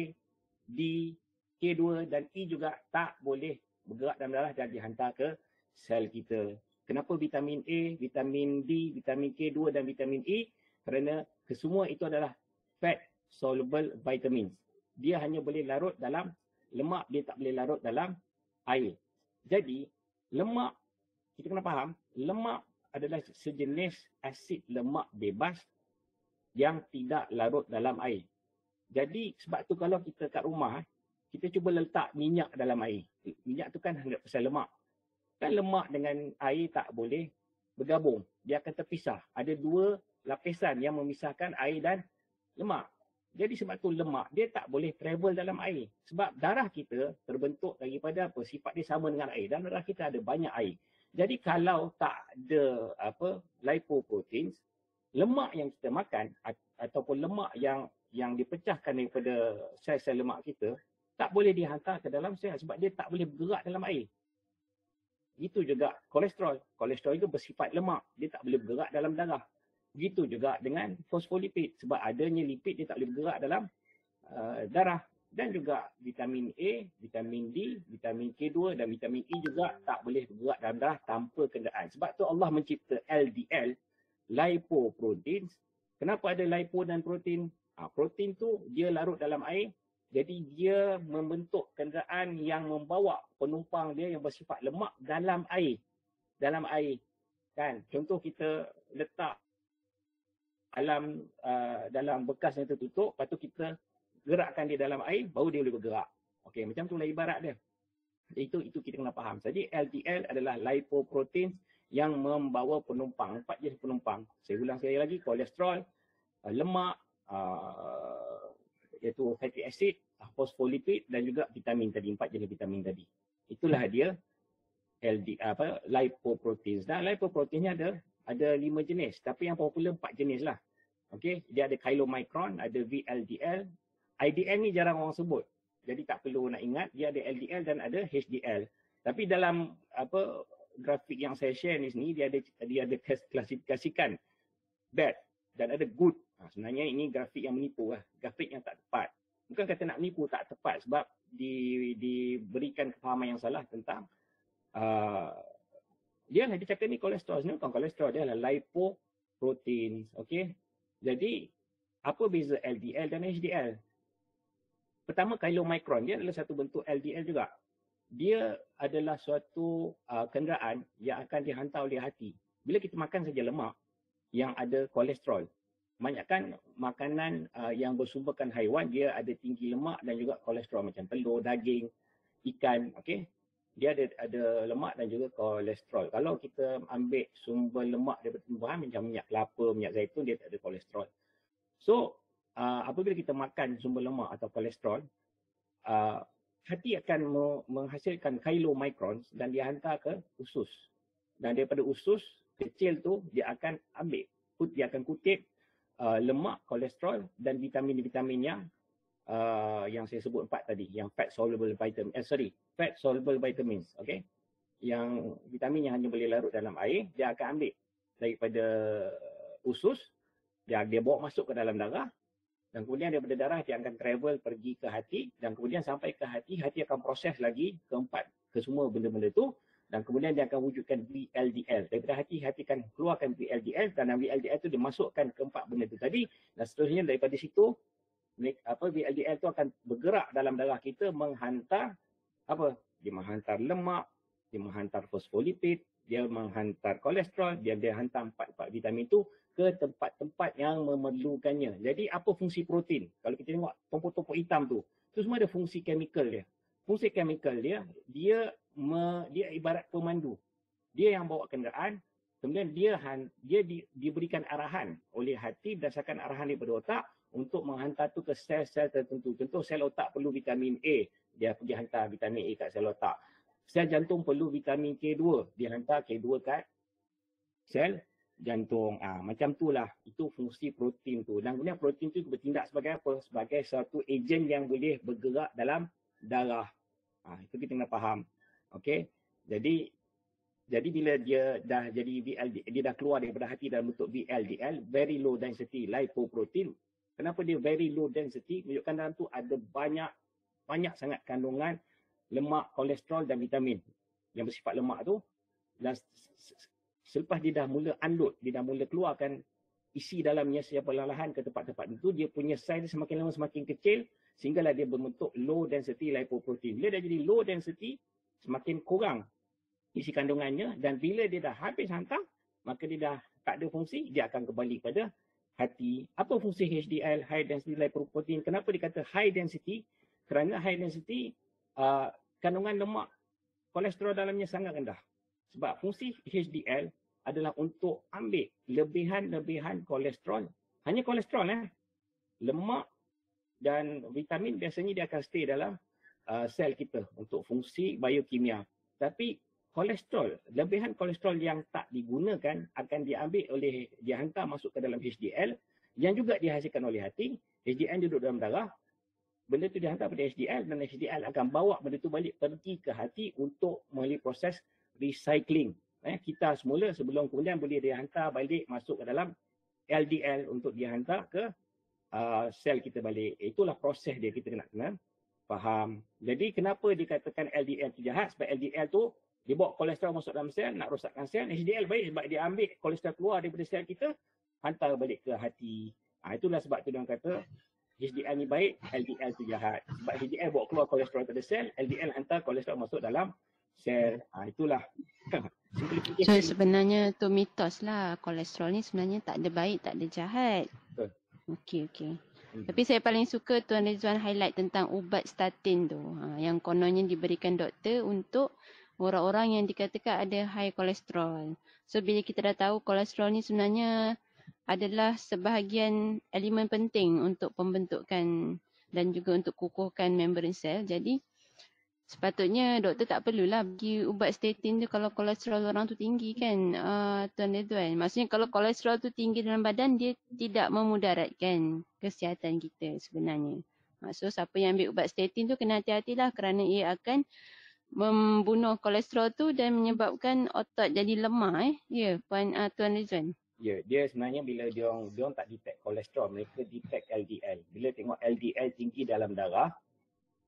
D, K2 dan E juga tak boleh bergerak dalam darah dan dihantar ke sel kita. Kenapa vitamin A, vitamin D, vitamin K2 dan vitamin E? Kerana kesemua itu adalah fat soluble vitamins. Dia hanya boleh larut dalam lemak, dia tak boleh larut dalam air. Jadi, lemak, kita kena faham, lemak adalah sejenis asid lemak bebas yang tidak larut dalam air. Jadi, sebab tu kalau kita kat rumah, kita cuba letak minyak dalam air. Minyak tu kan 100% lemak. Kan lemak dengan air tak boleh bergabung. Dia akan terpisah. Ada 2 lapisan yang memisahkan air dan lemak. Jadi sebab tu lemak, dia tak boleh travel dalam air. Sebab darah kita terbentuk daripada apa? Sifat dia sama dengan air. Dan darah kita ada banyak air. Jadi kalau tak ada lipoprotein, lemak yang kita makan ataupun lemak yang dipecahkan daripada sel-sel lemak kita, tak boleh dihantar ke dalam sel sebab dia tak boleh bergerak dalam air. Begitu juga kolesterol. Kolesterol itu bersifat lemak. Dia tak boleh bergerak dalam darah. Begitu juga dengan fosfolipid. Sebab adanya lipid, dia tak boleh bergerak dalam darah. Dan juga vitamin A, vitamin D, vitamin K2 dan vitamin E juga tak boleh bergerak dalam darah tanpa kenderaan. Sebab tu Allah mencipta LDL, lipoproteins. Kenapa ada lipo dan protein? Protein tu dia larut dalam air. Jadi dia membentuk kenderaan yang membawa penumpang dia yang bersifat lemak dalam air. Dalam air. Kan? Contoh kita letak dalam bekas yang tertutup, lepas tu kita gerakkan dia dalam air, baru dia boleh bergerak. Okey, macam tu lah ibarat dia. Itu kita kena faham. Jadi LDL adalah lipoprotein yang membawa penumpang, 4 jenis penumpang. Saya ulang sekali lagi, kolesterol, lemak, iaitu fatty acid, fosfolipid dan juga vitamin tadi, 4 jenis vitamin tadi. Itulah dia lipoprotein. Dan lipoproteinnya ada 5 jenis, tapi yang popular 4 jenis lah. Okey, dia ada chylomicron, ada VLDL. IDL ni jarang orang sebut. Jadi tak perlu nak ingat, dia ada LDL dan ada HDL. Tapi dalam grafik yang saya share ni sini, dia ada klasifikasikan bad dan ada good. Sebenarnya ini grafik yang menipu lah, grafik yang tak tepat. Bukan kata nak menipu, tak tepat sebab diberikan kefahaman yang salah tentang dia cakap ni kolesterol. Sebenarnya bukan kolesterol, dia adalah lipoprotein. Okey. Jadi apa beza LDL dan HDL? Pertama, chylomicron, dia adalah satu bentuk LDL juga. Dia adalah suatu kenderaan yang akan dihantar oleh hati. Bila kita makan saja lemak yang ada kolesterol, banyakkan makanan yang bersumberkan haiwan, dia ada tinggi lemak dan juga kolesterol macam telur, daging, ikan. Okay? Dia ada lemak dan juga kolesterol. Kalau kita ambil sumber lemak daripada tumbuhan macam minyak kelapa, minyak zaitun, dia tak ada kolesterol. So, apabila kita makan sumber lemak atau kolesterol, hati akan menghasilkan chylomicrons dan dia hantar ke usus. Dan daripada usus kecil tu dia akan ambil, dia akan kutip lemak, kolesterol dan vitamin-vitamin yang saya sebut 4 tadi, yang fat soluble vitamins, okey. Yang vitamin yang hanya boleh larut dalam air, dia akan ambil daripada usus, dia bawa masuk ke dalam darah. Dan kemudian daripada darah dia akan travel pergi ke hati dan kemudian sampai ke hati akan proses lagi ke semua benda-benda tu dan kemudian dia akan wujudkan VLDL. Daripada hati akan keluarkan VLDL dan VLDL tu dimasukkan ke 4 benda tu tadi dan seterusnya daripada situ VLDL tu akan bergerak dalam darah kita menghantar dia menghantar lemak, dia menghantar fosfolipid, dia menghantar kolesterol, dia hantar 4 vitamin tu ke tempat-tempat yang memerlukannya. Jadi apa fungsi protein? Kalau kita tengok tompok-tompok hitam tu semua ada fungsi chemical dia. Fungsi chemical dia ibarat pemandu. Dia yang bawa kenderaan, kemudian dia diberikan arahan oleh hati berdasarkan arahan daripada otak untuk menghantar tu ke sel-sel tertentu. Contoh sel otak perlu vitamin A, dia pergi hantar vitamin A kat sel otak. Sel jantung perlu vitamin K2, dia hantar K2 kat sel jantung. Macam itulah, itu fungsi protein tu. Dan kemudian protein tu bertindak sebagai apa? Sebagai satu ejen yang boleh bergerak dalam darah. Itu kita kena faham. Okey. Jadi bila dia dah jadi VLDL, dia dah keluar daripada hati dalam bentuk VLDL, very low density lipoprotein. Kenapa dia very low density? Menunjukkan dalam tu ada banyak sangat kandungan lemak, kolesterol dan vitamin yang bersifat lemak tu. Dan selepas dia dah mula unload, dia dah mula keluarkan isi dalamnya secara perlahan ke tempat-tempat itu, dia punya saiz semakin lama semakin kecil sehinggalah dia berbentuk low density lipoprotein. Bila dah jadi low density, semakin kurang isi kandungannya dan bila dia dah habis hantar, maka dia dah tak ada fungsi, dia akan kembali pada hati. Apa fungsi HDL, high density lipoprotein? Kenapa dikata high density? Kerana high density kandungan lemak, kolesterol dalamnya sangat rendah. Sebab fungsi HDL adalah untuk ambil lebihan kolesterol. Hanya kolesterol lemak dan vitamin biasanya dia akan stay dalam sel kita untuk fungsi biokimia. Tapi kolesterol, lebihan kolesterol yang tak digunakan akan dihantar masuk ke dalam HDL yang juga dihasilkan oleh hati. HDL duduk dalam darah. Benda tu dihantar pada HDL dan HDL akan bawa benda tu balik pergi ke hati untuk melalui proses recycling. Kita semula sebelum kemudian boleh dihantar balik masuk ke dalam LDL untuk dihantar ke sel kita balik. Itulah proses dia, kita kena faham. Jadi kenapa dikatakan LDL tu jahat? Sebab LDL tu dia bawa kolesterol masuk dalam sel, nak rosakkan sel. HDL baik sebab dia ambil kolesterol keluar daripada sel kita, hantar balik ke hati. Itulah sebab tu dia kata HDL ni baik, LDL tu jahat. Sebab HDL bawa keluar kolesterol pada sel, LDL hantar kolesterol masuk dalam sel. Itulah. So sebenarnya tu mitos lah. Kolesterol ni sebenarnya tak ada baik, tak ada jahat. Betul. Okey. Tapi saya paling suka Tuan Rizwan highlight tentang ubat statin tu. Yang kononnya diberikan doktor untuk orang-orang yang dikatakan ada high kolesterol. So bila kita dah tahu kolesterol ni sebenarnya adalah sebahagian elemen penting untuk pembentukan dan juga untuk kukuhkan membran sel. Jadi sepatutnya doktor tak perlulah bagi ubat statin tu kalau kolesterol orang tu tinggi kan, Tuan Ridwan. Maksudnya kalau kolesterol tu tinggi dalam badan, dia tidak memudaratkan kesihatan kita sebenarnya. So siapa yang ambil ubat statin tu kena hati-hatilah kerana ia akan membunuh kolesterol tu dan menyebabkan otot jadi lemah. Ya, Tuan Ridwan. Ya, dia sebenarnya bila dia orang tak detect kolesterol, mereka detect LDL. Bila tengok LDL tinggi dalam darah,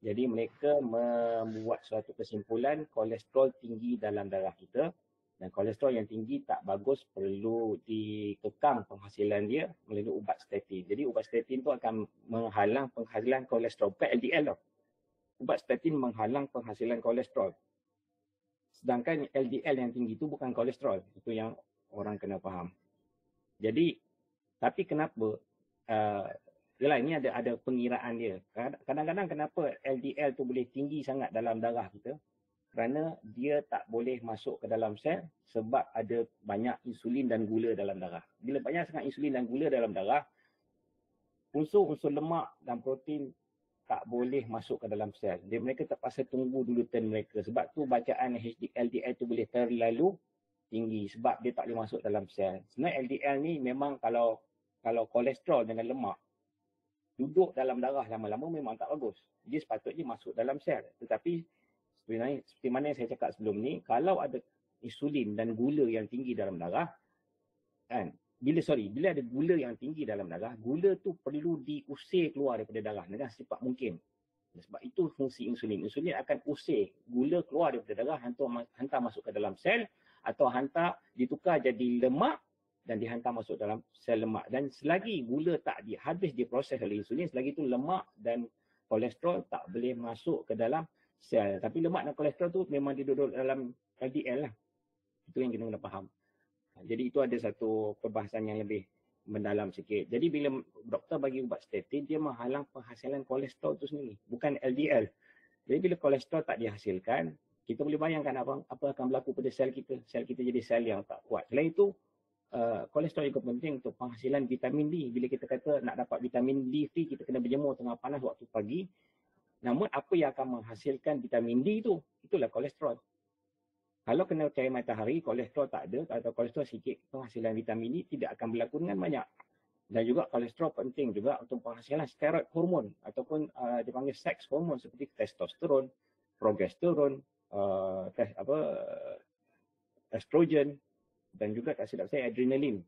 jadi mereka membuat suatu kesimpulan kolesterol tinggi dalam darah kita, dan kolesterol yang tinggi tak bagus, perlu dikekang penghasilan dia melalui ubat statin. Jadi ubat statin tu akan menghalang penghasilan kolesterol, bukan LDL tau. Ubat statin menghalang penghasilan kolesterol. Sedangkan LDL yang tinggi tu bukan kolesterol. Itu yang orang kena faham. Jadi, tapi kenapa yalah, ini ada pengiraan dia. Kadang-kadang kenapa LDL tu boleh tinggi sangat dalam darah kita? Kerana dia tak boleh masuk ke dalam sel sebab ada banyak insulin dan gula dalam darah. Bila banyak sangat insulin dan gula dalam darah, unsur-unsur lemak dan protein tak boleh masuk ke dalam sel. Mereka terpaksa tunggu dulu turn mereka. Sebab tu bacaan LDL tu boleh terlalu tinggi sebab dia tak boleh masuk dalam sel. Sebenarnya LDL ni memang kalau kolesterol dengan lemak duduk dalam darah lama-lama memang tak bagus. Dia sepatutnya masuk dalam sel. Tetapi seperti mana yang saya cakap sebelum ni, kalau ada insulin dan gula yang tinggi dalam darah, kan, bila ada gula yang tinggi dalam darah, gula tu perlu diusir keluar daripada darah dengan secepat mungkin. Sebab itu fungsi insulin. Insulin akan usir gula keluar daripada darah, hantar masuk ke dalam sel, atau hantar ditukar jadi lemak dan dihantar masuk dalam sel lemak. Dan selagi gula tak habis diproses oleh insulin, selagi itu lemak dan kolesterol tak boleh masuk ke dalam sel. Tapi lemak dan kolesterol tu memang duduk dalam LDL lah. Itu yang kita kena faham. Jadi itu ada satu perbahasan yang lebih mendalam sikit. Jadi bila doktor bagi ubat statin, dia menghalang penghasilan kolesterol tu sendiri, bukan LDL. Jadi bila kolesterol tak dihasilkan, kita boleh bayangkan apa akan berlaku pada sel kita. Sel kita jadi sel yang tak kuat. Selain itu, kolesterol juga penting untuk penghasilan vitamin D. Bila kita kata nak dapat vitamin D free, kita kena berjemur tengah panas waktu pagi. Namun apa yang akan menghasilkan vitamin D itu? Itulah kolesterol. Kalau kena cahaya matahari, kolesterol tak ada atau kolesterol sikit, penghasilan vitamin D tidak akan berlaku dengan banyak. Dan juga kolesterol penting juga untuk penghasilan steroid hormon ataupun dipanggil seks hormon seperti testosteron, progesteron, estrogen dan juga tak silap saya adrenalin.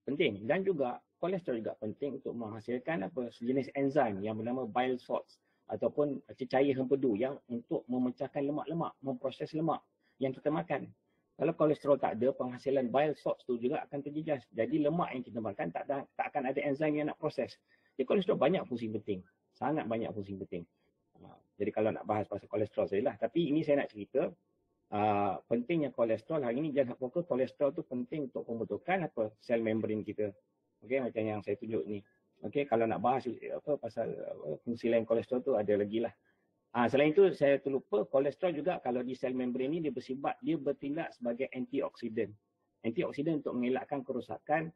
Penting. Dan juga kolesterol juga penting untuk menghasilkan sejenis enzim yang bernama bile salts ataupun cecair hempedu yang untuk memecahkan lemak-lemak, memproses lemak yang kita makan. Kalau kolesterol tak ada, penghasilan bile salts tu juga akan terjejas. Jadi lemak yang kita makan tak akan ada enzim yang nak proses. Jadi kolesterol banyak fungsi penting. Sangat banyak fungsi penting. Jadi kalau nak bahas pasal kolesterol sajalah. Tapi ini saya nak cerita pentingnya kolesterol. Hari ini jangan fokus kolesterol tu penting untuk pembentukan sel membran kita. Okey, macam yang saya tunjuk ni. Okey, kalau nak bahas pasal fungsi lain kolesterol tu ada lagi lah. Selain itu saya terlupa, kolesterol juga kalau di sel membran ni dia bertindak sebagai antioksidan. Antioksidan untuk mengelakkan kerosakan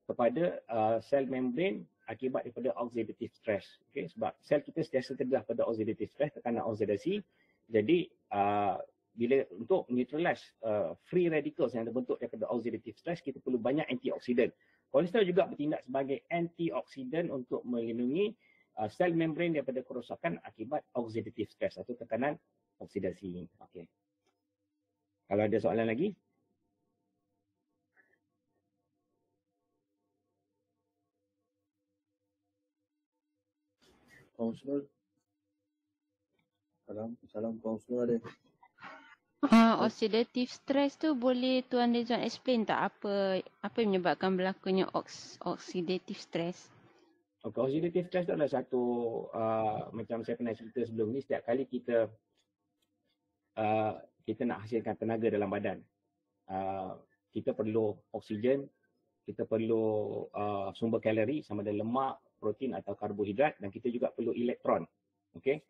kepada sel membran akibat daripada oxidative stress. Okay? Sebab sel kita sentiasa terdedah pada oxidative stress, tekanan oksidasi. Jadi bila untuk neutralize free radicals yang terbentuk daripada oxidative stress, kita perlu banyak antioksidan. Kolesterol juga bertindak sebagai antioksidan untuk melindungi sel membran daripada kerosakan akibat oxidative stress atau tekanan oksidasi. Okay. Kalau ada soalan lagi? Kaunselor. Salam kaunselor ada. Oxidative stress tu boleh Tuan Rizwan explain tak apa yang menyebabkan berlakunya oxidative stress? Okay, oxidative stress tu adalah satu macam saya pernah cerita sebelum ni, setiap kali kita nak hasilkan tenaga dalam badan, kita perlu oksigen, kita perlu sumber kalori sama ada lemak, protein atau karbohidrat, dan kita juga perlu elektron. Okey.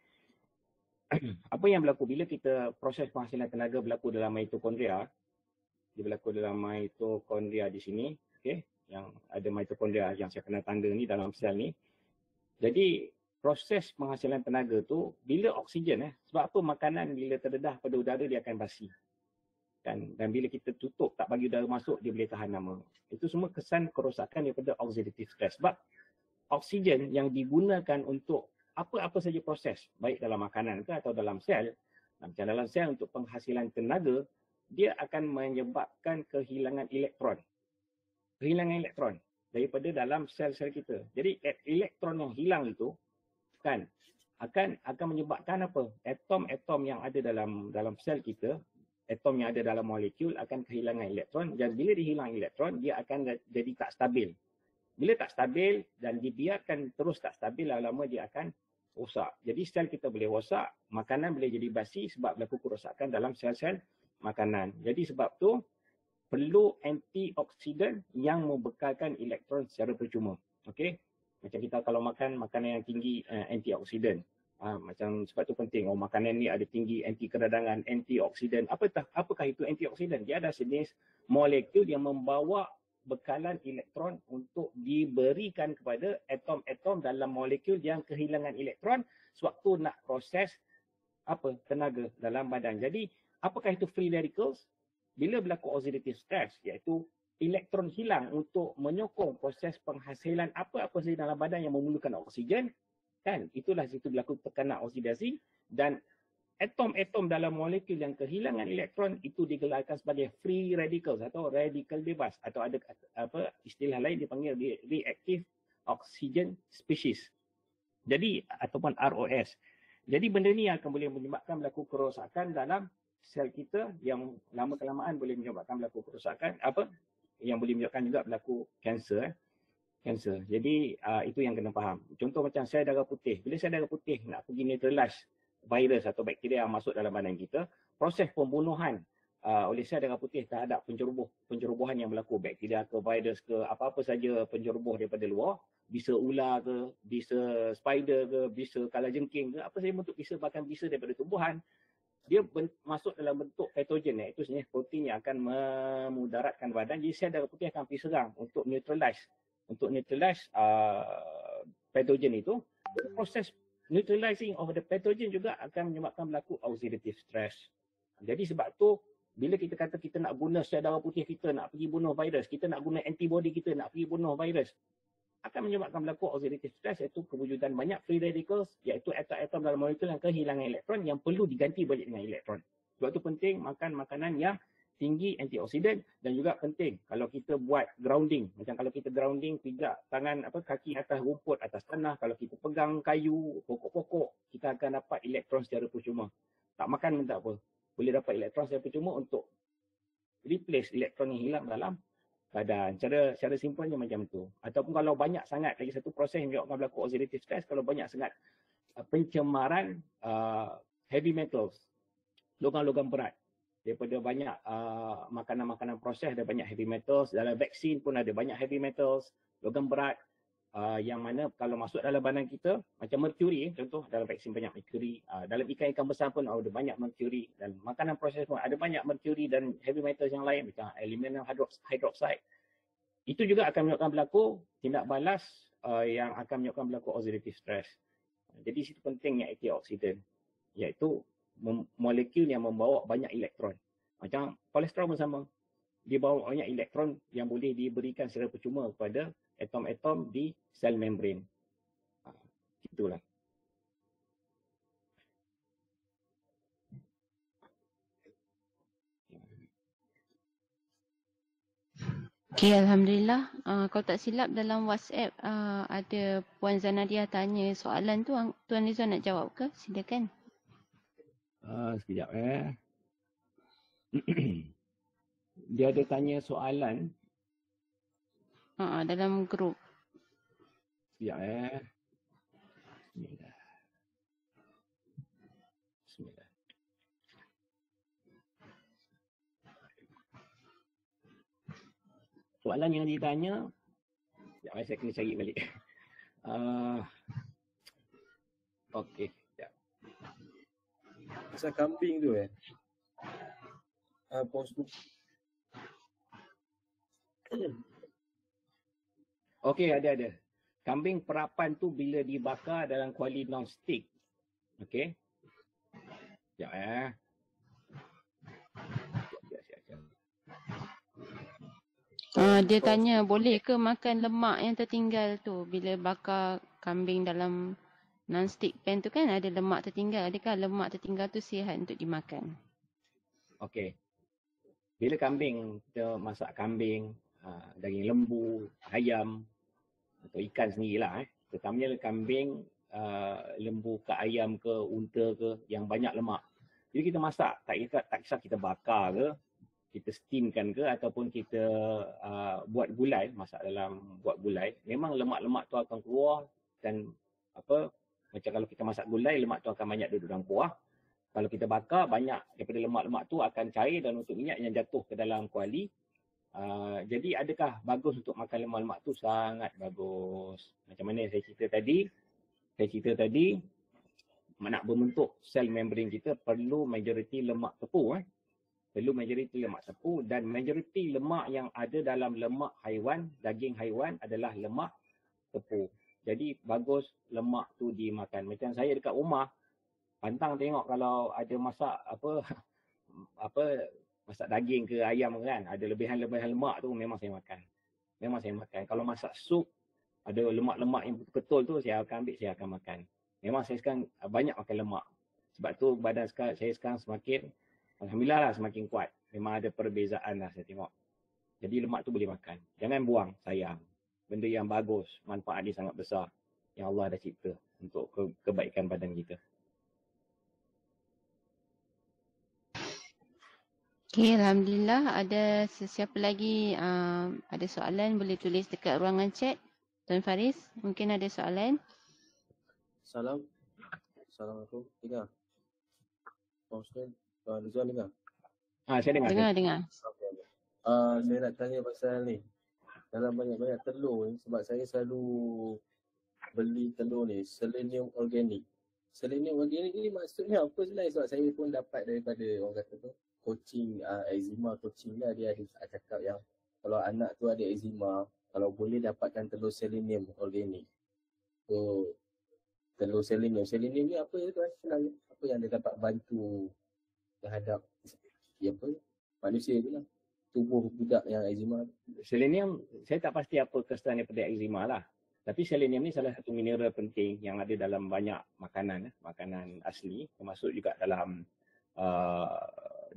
Apa yang berlaku bila kita proses penghasilan tenaga berlaku dalam mitokondria, dia berlaku dalam mitokondria di sini, okey, yang ada mitokondria yang saya kenal tanda ni dalam sel ni. Jadi proses penghasilan tenaga tu bila oksigen sebab apa makanan bila terdedah pada udara dia akan basi. Dan bila kita tutup tak bagi udara masuk dia boleh tahan lama. Itu semua kesan kerosakan daripada oxidative stress. Sebab oksigen yang digunakan untuk apa-apa saja proses, baik dalam makanan ke atau dalam sel, macam dalam sel untuk penghasilan tenaga, dia akan menyebabkan kehilangan elektron. Kehilangan elektron daripada dalam sel-sel kita. Jadi elektron yang hilang itu kan akan menyebabkan apa? Atom-atom yang ada dalam sel kita, atom yang ada dalam molekul akan kehilangan elektron, dan bila dihilang elektron dia akan jadi tak stabil. Bila tak stabil dan dibiarkan terus tak stabil, lama-lama dia akan rosak. Jadi sel kita boleh rosak, makanan boleh jadi basi sebab berlaku kerosakan dalam sel-sel makanan. Jadi sebab tu perlu antioksidan yang membekalkan elektron secara percuma. Okey? Macam kita kalau makan makanan yang tinggi antioksidan. Macam sebab tu penting, makanan ni ada tinggi anti keradangan, antioksidan. Apakah itu antioksidan? Dia ada jenis molekul yang membawa bekalan elektron untuk diberikan kepada atom-atom dalam molekul yang kehilangan elektron sewaktu nak proses tenaga dalam badan. Jadi apakah itu free radicals? Bila berlaku oxidative stress, iaitu elektron hilang untuk menyokong proses penghasilan apa-apa saja dalam badan yang memerlukan oksigen, kan? Itulah situ berlaku tekanan oksidasi, dan atom-atom dalam molekul yang kehilangan elektron itu digelarkan sebagai free radicals atau radikal bebas, atau ada istilah lain dipanggil reactive oxygen species. Jadi ataupun ROS. Jadi benda ni akan boleh menyebabkan berlaku kerosakan dalam sel kita yang lama kelamaan boleh menyebabkan berlaku kerosakan yang boleh menyebabkan juga berlaku kanser. Kanser. Jadi itu yang kena faham. Contoh macam sel darah putih. Bila sel darah putih nak pergi neutralize virus atau bakteria yang masuk dalam badan kita, proses pembunuhan oleh sel darah putih terhadap pencerobohan yang berlaku, bakteria ke virus ke apa-apa saja penceroboh daripada luar, bisa ular ke, bisa spider ke, bisa kalajengking ke, apa saja bentuk bisa, bahkan bisa daripada tumbuhan, dia masuk dalam bentuk patogen, iaitu sebenarnya protein yang akan memudaratkan badan. Jadi sel darah putih akan pergi serang untuk neutralize patogen itu. Proses neutralizing of the pathogen juga akan menyebabkan berlaku oxidative stress. Jadi sebab tu bila kita kata kita nak guna sel darah putih kita nak pergi bunuh virus, kita nak guna antibody kita nak pergi bunuh virus, akan menyebabkan berlaku oxidative stress, iaitu kewujudan banyak free radicals, iaitu atom-atom dalam molekul yang kehilangan elektron yang perlu diganti balik dengan elektron. Sebab tu penting makan makanan yang tinggi antioksidan, dan juga penting kalau kita buat grounding, macam kalau kita grounding pijak tangan kaki atas rumput, atas tanah, kalau kita pegang kayu, pokok-pokok, kita akan dapat elektron secara percuma. Tak makan pun tak apa, boleh dapat elektron secara percuma untuk replace elektron yang hilang dalam badan. Cara simpelnya macam tu. Ataupun kalau banyak sangat, lagi satu proses yang menyebabkan berlaku oxidative stress, kalau banyak sangat pencemaran heavy metals, logam-logam berat. Daripada banyak makanan-makanan proses ada banyak heavy metals, dalam vaksin pun ada banyak heavy metals, logam berat, yang mana kalau masuk dalam badan kita, macam merkuri, contoh dalam vaksin banyak merkuri, dalam ikan-ikan besar pun ada banyak merkuri, dan makanan proses pun ada banyak merkuri dan heavy metals yang lain macam aluminium hydroxide. Itu juga akan menyebabkan berlaku tindak balas yang akan menyebabkan berlaku oxidative stress. Jadi situ pentingnya antioksidan, iaitu molekul yang membawa banyak elektron. Macam kolesterol pun sama. Dia bawa banyak elektron yang boleh diberikan secara percuma kepada atom-atom di sel membran. Itulah. Okey, Alhamdulillah. Kalau tak silap dalam WhatsApp ada Puan Zanadia tanya soalan tu. Tuan Rizwan nak jawab ke? Silakan. Sekejap Dia ada tanya soalan dalam grup. Sekejap Bismillah. Bismillah. Soalan yang ditanya, sekejap saya kena cari balik. Okey. Pasal kambing tu pos tu. Okey, ada. Kambing perapan tu bila dibakar dalam kuali non-stick. Okey. Sekejap Dia tanya boleh ke makan lemak yang tertinggal tu bila bakar kambing dalam non-stick pan tu kan ada lemak tertinggal. Adakah lemak tertinggal tu sihat untuk dimakan? Okey. Bila kambing, kita masak kambing, daging lembu, ayam atau ikan sendirilah terutamanya kambing, lembu ke ayam ke unta ke yang banyak lemak. Jadi kita masak, tak kisah kita bakar ke, kita steamkan ke ataupun kita buat gulai, masak dalam buat gulai, memang lemak-lemak tu akan keluar dan macam kalau kita masak gulai, lemak tu akan banyak duduk dalam kuah. Kalau kita bakar, banyak daripada lemak-lemak tu akan cair dan untuk minyak yang jatuh ke dalam kuali. Jadi adakah bagus untuk makan lemak-lemak tu? Sangat bagus. Macam mana saya cerita tadi, nak berbentuk sel membran kita perlu majoriti lemak tepu. Perlu majoriti lemak tepu dan majoriti lemak yang ada dalam lemak haiwan, daging haiwan adalah lemak tepu. Jadi bagus lemak tu dimakan. Macam saya dekat rumah, pantang tengok kalau ada masak masak daging ke ayam kan, ada lebihan-lebihan lemak tu memang saya makan. Kalau masak sup, ada lemak-lemak yang betul tu saya akan ambil, saya akan makan. Memang saya sekarang banyak makan lemak. Sebab tu badan saya sekarang semakin, alhamdulillah lah semakin kuat. Memang ada perbezaan lah saya tengok. Jadi lemak tu boleh makan. Jangan buang, sayang. Benda yang bagus, manfaat dia sangat besar. Yang Allah dah cipta untuk kebaikan badan kita. Okay, Alhamdulillah. Ada sesiapa lagi ada soalan boleh tulis dekat ruangan chat. Tuan Faris, mungkin ada soalan? Assalamualaikum. Dengar? Ustaz, Tuan Rizwan dengar? Saya dengar. Dengar. Saya nak tanya pasal ni. Dalam banyak-banyak telur ni, sebab saya selalu beli telur ni, selenium organik. Selenium organik ni maksudnya apa sebenarnya? Sebab saya pun dapat daripada orang kata tu, coaching, eczema coaching lah, dia ada cakap yang kalau anak tu ada eczema, kalau boleh dapatkan telur selenium organik. So, telur selenium ni apa tu sebenarnya? Apa yang dia dapat bantu terhadap manusia tu lah, tubuh budak yang eczema. Selenium, saya tak pasti apa kesan daripada eczema lah. Tapi selenium ni salah satu mineral penting yang ada dalam banyak makanan asli, termasuk juga dalam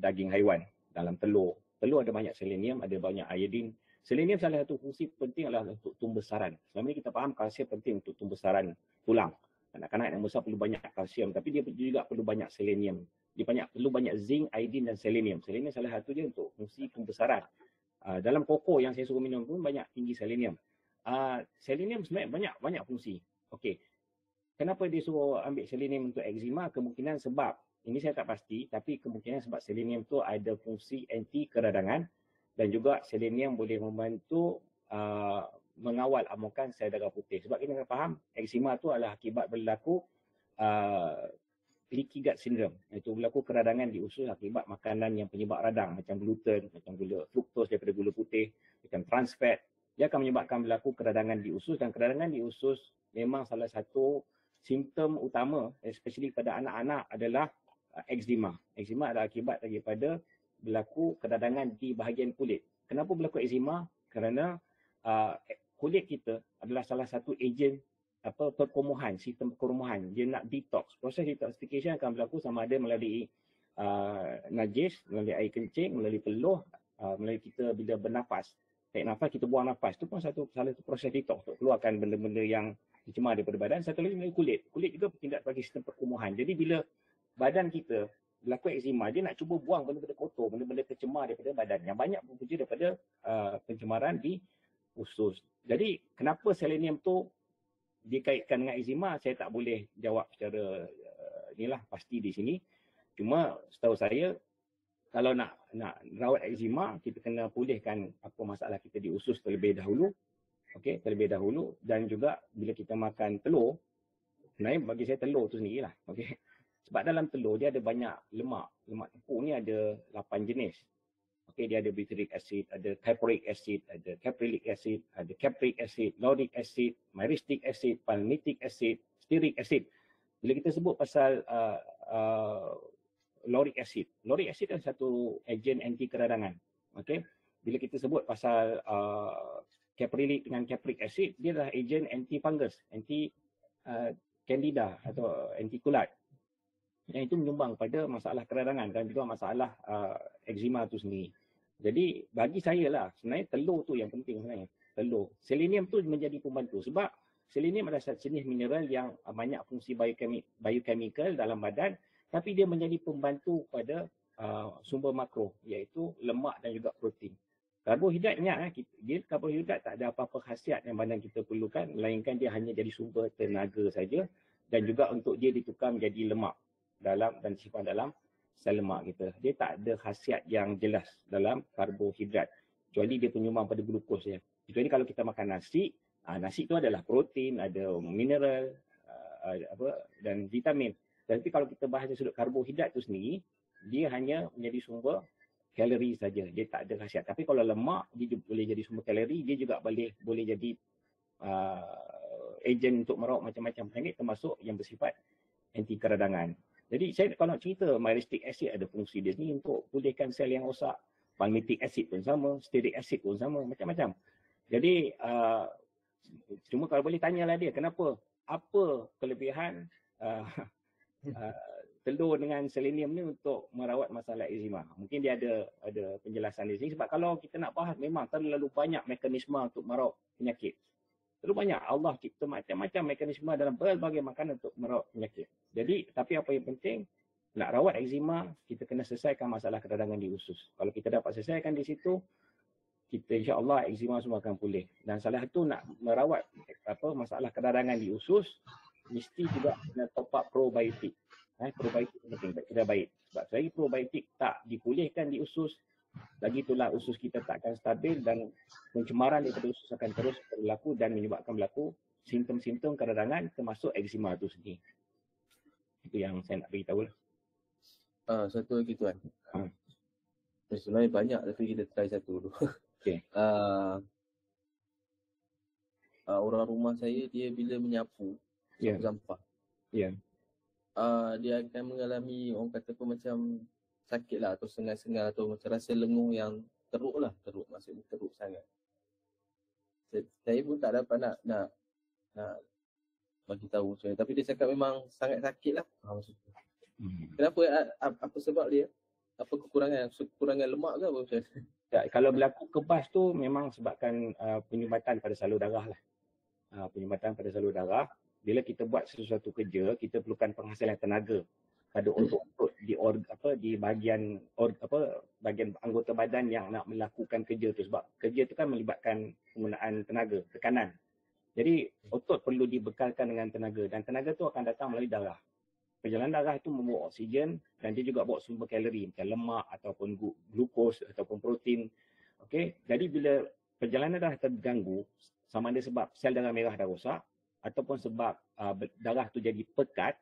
daging haiwan, dalam telur. Telur ada banyak selenium, ada banyak iodin. Selenium salah satu fungsi penting adalah untuk tumbesaran. Selama ni kita faham kalsium penting untuk tumbesaran tulang. Anak-anak yang besar perlu banyak kalsium, tapi dia juga perlu banyak selenium. Dia perlu banyak zinc, iodin dan selenium. Selenium salah satu dia untuk fungsi pembesaran. Dalam koko yang saya suruh minum pun banyak tinggi selenium. Selenium sebenarnya banyak fungsi. Okey. Kenapa dia suruh ambil selenium untuk eczema? Kemungkinan sebab, ini saya tak pasti, tapi kemungkinan sebab selenium tu ada fungsi anti keradangan dan juga selenium boleh membantu mengawal amukan sel darah putih. Sebab kita kena faham, eczema tu adalah akibat berlaku leaky gut syndrome. Itu berlaku keradangan di usus akibat makanan yang penyebab radang macam gluten, macam gula fruktos daripada gula putih, macam trans fat. Dia akan menyebabkan berlaku keradangan di usus dan keradangan di usus memang salah satu simptom utama especially pada anak-anak adalah eczema. Eczema adalah akibat daripada berlaku keradangan di bahagian kulit. Kenapa berlaku eczema? Kerana kulit kita adalah salah satu ejen perkumuhan, sistem perkumuhan. Dia nak detox. Proses detoxification akan berlaku sama ada melalui najis, melalui air kencing, melalui peluh, melalui kita bila bernafas. Tarik nafas, kita buang nafas. Itu pun salah satu proses detox untuk keluarkan benda-benda yang tercemar daripada badan. Satu lagi melalui kulit. Kulit juga bertindak sebagai sistem perkumuhan. Jadi bila badan kita berlaku eczema, dia nak cuba buang benda-benda kotor, benda-benda tercemar daripada badan. Yang banyak berpunca daripada pencemaran di usus. Jadi kenapa selenium tu dikaitkan dengan eczema, saya tak boleh jawab secara inilah pasti di sini. Cuma setahu saya, kalau nak rawat eczema, kita kena pulihkan apa masalah kita di usus terlebih dahulu. Okey, terlebih dahulu. Dan juga bila kita makan telur, sebenarnya bagi saya telur tu sendirilah. Okey. Sebab dalam telur dia ada banyak lemak. Lemak tepung ni ada 8 jenis. Okey, dia ada butyric acid, ada caprylic acid, ada caprylic acid, ada capric acid, lauric acid, myristic acid, palmitic acid, stearic acid. Bila kita sebut pasal lauric acid adalah satu ejen anti keradangan. Okey. Bila kita sebut pasal caprylic dengan capric acid, dia adalah ejen anti fungus, anti candida atau anti kulat. Yang itu menyumbang pada masalah keradangan dan juga masalah eczema tu sendiri. Jadi bagi saya lah, sebenarnya telur tu yang penting sebenarnya. Telur. Selenium tu menjadi pembantu sebab selenium adalah satu jenis mineral yang banyak fungsi biochemical dalam badan, tapi dia menjadi pembantu pada sumber makro, iaitu lemak dan juga protein. Karbohidrat ingat, karbohidrat tak ada apa-apa khasiat yang badan kita perlukan, melainkan dia hanya jadi sumber tenaga saja dan juga untuk dia ditukar menjadi lemak dan simpan dalam sel lemak kita. Dia tak ada khasiat yang jelas dalam karbohidrat, kecuali dia penyumbang pada glukos ya. Kecuali kalau kita makan nasi, nasi tu adalah protein, ada mineral dan vitamin. Tapi kalau kita bahas dari sudut karbohidrat tu sendiri, dia hanya menjadi sumber kalori saja. Dia tak ada khasiat. Tapi kalau lemak, dia boleh jadi sumber kalori, dia juga boleh jadi ejen untuk merawat macam-macam penyakit, termasuk yang bersifat anti keradangan. Jadi saya kalau nak cerita, myristic acid ada fungsi dia ni untuk pulihkan sel yang rosak. Palmitic acid pun sama, stearic acid pun sama, macam-macam. Jadi cuma kalau boleh tanyalah dia, kenapa? Apa kelebihan telur dengan selenium ni untuk merawat masalah eczema? Mungkin dia ada penjelasan di sini. Sebab kalau kita nak bahas, memang terlalu banyak mekanisme untuk merawat penyakit. Terlalu banyak. Allah cipta macam-macam mekanisme dalam berbagai makanan untuk merawat penyakit. Jadi, tapi apa yang penting, nak rawat eczema, kita kena selesaikan masalah keradangan di usus. Kalau kita dapat selesaikan di situ, kita insya-Allah eczema semua akan pulih. Dan salah satu nak merawat masalah keradangan di usus, mesti juga kena top up probiotik. Probiotik penting, bakteria baik. Sebab selagi probiotik tak dipulihkan di usus, lagi itulah usus kita tak akan stabil dan pencemaran daripada usus akan terus berlaku dan menyebabkan berlaku simptom-simptom keradangan termasuk eczema itu sendiri. Itu yang saya nak beritahu lah. Satu lagi tuan. Sebenarnya banyak tapi kita try satu dulu. Okay. Orang rumah saya dia bila menyapu sampah. Ya. Dia akan mengalami orang kata apa macam sakit lah atau sengal-sengal atau macam rasa lenguh yang teruk maksudnya teruk sangat. Saya pun tak dapat nak bagi tahu macam ni. Tapi dia cakap memang sangat sakit lah. Maksudnya. Kenapa? Apa sebab dia? Apa kekurangan lemak ke apa macam ni? Ya, kalau berlaku kebas tu memang sebabkan penyumbatan pada salur darah lah. Penyumbatan pada salur darah. Bila kita buat sesuatu kerja, kita perlukan penghasilan tenaga pada otot di bahagian anggota badan yang nak melakukan kerja tu, sebab kerja tu kan melibatkan penggunaan tenaga, tekanan. Jadi otot perlu dibekalkan dengan tenaga dan tenaga tu akan datang melalui darah. Perjalanan darah itu membawa oksigen dan dia juga bawa sumber kalori macam lemak ataupun glukos ataupun protein. Okey, jadi bila perjalanan darah terganggu, sama ada sebab sel darah merah dah rosak ataupun sebab darah tu jadi pekat,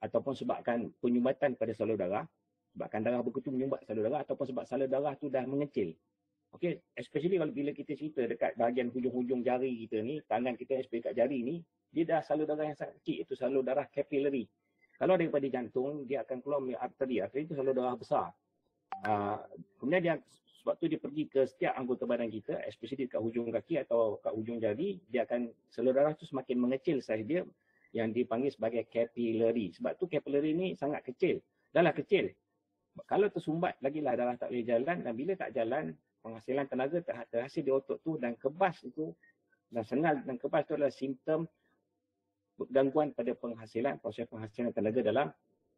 ataupun sebabkan penyumbatan pada salur darah, sebabkan darah berkutu menyumbat salur darah, ataupun sebab salur darah tu dah mengecil. Okey, especially kalau bila kita cerita dekat bahagian hujung-hujung jari kita ni, tangan kita especially kat jari ni, dia dah salur darah yang sangat kecil, itu salur darah capillary. Kalau daripada jantung, dia akan keluar melalui arteri. Arteri itu salur darah besar. Kemudian sebab tu dia pergi ke setiap anggota badan kita, especially dekat hujung kaki atau kat hujung jari, dia akan salur darah tu semakin mengecil saiz dia, yang dipanggil sebagai capillary. Sebab tu capillary ni sangat kecil. Dah lah kecil. Kalau tersumbat, lagilah darah tak boleh jalan. Dan bila tak jalan, penghasilan tenaga terhasil di otot tu dan kebas itu. Dan sengal dan kebas itu adalah simptom gangguan pada proses penghasilan tenaga dalam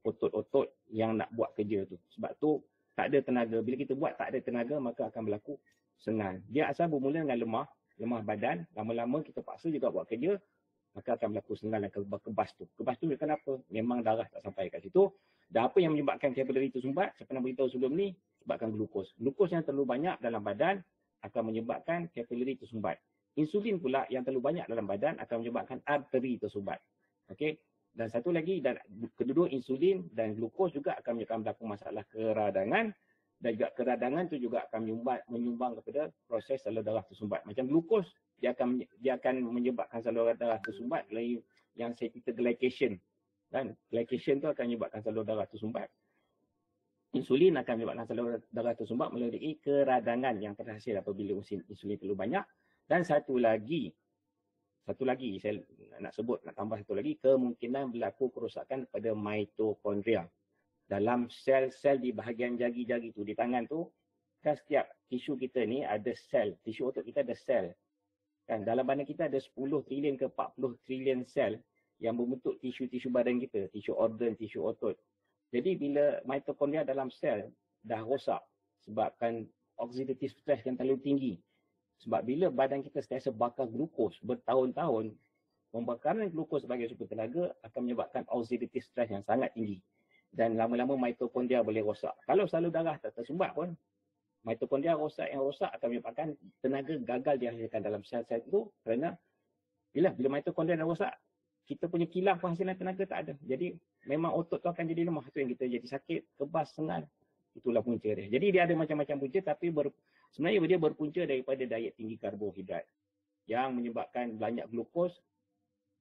otot-otot yang nak buat kerja tu. Sebab tu tak ada tenaga. Bila kita buat tak ada tenaga, maka akan berlaku sengal. Dia asal bermula dengan lemah badan. Lama-lama kita paksa juga buat kerja. maka akan berlaku senggan dan kebas tu. Kebas tu kenapa? Memang darah tak sampai kat situ. Dan apa yang menyebabkan kapilari tersumbat? Saya pernah beritahu sebelum ni, sebabkan glukos. Glukos yang terlalu banyak dalam badan akan menyebabkan kapilari tersumbat. Insulin pula yang terlalu banyak dalam badan akan menyebabkan arteri tersumbat. Okey. Dan satu lagi, dan kedua insulin dan glukos juga akan menyebabkan berlaku masalah keradangan, dan juga keradangan tu juga akan menyumbang kepada proses salur darah tersumbat. Macam glukos, dia akan menyebabkan salur darah tersumbat melalui yang saya kata glycation. Dan glycation tu akan menyebabkan salur darah tersumbat. Insulin akan menyebabkan salur darah tersumbat melalui keradangan yang terhasil apabila insulin terlalu banyak. Dan satu lagi saya nak tambah satu lagi, kemungkinan berlaku kerosakan pada mitokondria. Dalam sel-sel di bahagian jari-jari tu, di tangan tu, kan setiap tisu kita ni ada sel. Tisu otot kita ada sel. Kan dalam badan kita ada 10 trilion ke 40 trilion sel yang membentuk tisu-tisu badan kita, tisu organ, tisu otot. Jadi bila mitokondria dalam sel dah rosak sebabkan oxidative stress yang terlalu tinggi. Sebab bila badan kita sentiasa bakar glukos bertahun-tahun, pembakaran glukos sebagai sumber tenaga akan menyebabkan oxidative stress yang sangat tinggi. Dan lama-lama mitokondria boleh rosak. Kalau salur darah tak tersumbat pun, mitokondria yang rosak akan menyebabkan tenaga gagal dihasilkan dalam sel-sel itu, kerana bila mitokondria dah rosak, kita punya kilang penghasilan tenaga tak ada. Jadi memang otot tu akan jadi lemah. Tu yang kita jadi sakit, kebas, sengal. Itulah punca dia. Jadi dia ada macam-macam punca, tapi sebenarnya dia berpunca daripada diet tinggi karbohidrat yang menyebabkan banyak glukos,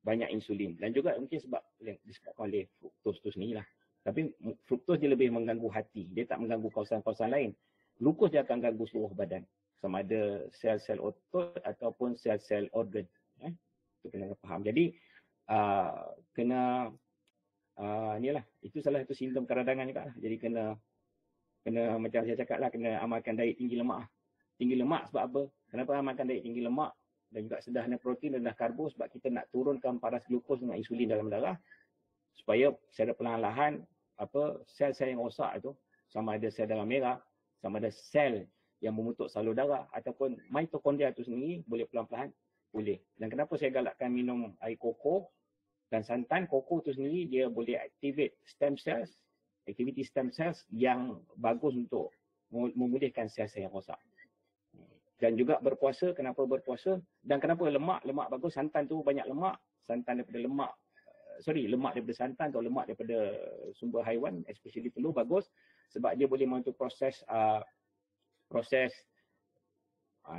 banyak insulin. Dan juga mungkin sebab yang disebabkan oleh fruktos tu sendiri lah. Tapi fruktos dia lebih mengganggu hati. Dia tak mengganggu kawasan-kawasan lain. Glukos dia akan ganggu seluruh badan. Sama ada sel-sel otot ataupun sel-sel organ. Itu kena faham. Jadi, inilah. Itu salah satu simptom keradangan juga lah. Jadi kena macam saya cakap lah, kena amalkan diet tinggi lemak. Tinggi lemak sebab apa? Kenapa amalkan diet tinggi lemak? Dan juga sederhana protein, rendah karbo, sebab kita nak turunkan paras glukos dengan insulin dalam darah. Supaya secara perlahan-lahan sel-sel yang rosak itu, sama ada sel darah merah, sama ada sel yang membentuk salur darah ataupun mitokondria itu sendiri boleh pelan-pelan pulih. Dan kenapa saya galakkan minum air koko dan santan? Koko itu sendiri dia boleh activate stem cells, aktiviti stem cells yang bagus untuk memulihkan sel-sel yang rosak. Dan juga berpuasa, kenapa berpuasa? Dan kenapa lemak? Lemak bagus, santan tu banyak lemak. Santan daripada lemak daripada santan atau lemak daripada sumber haiwan, especially telur, bagus sebab dia boleh membantu proses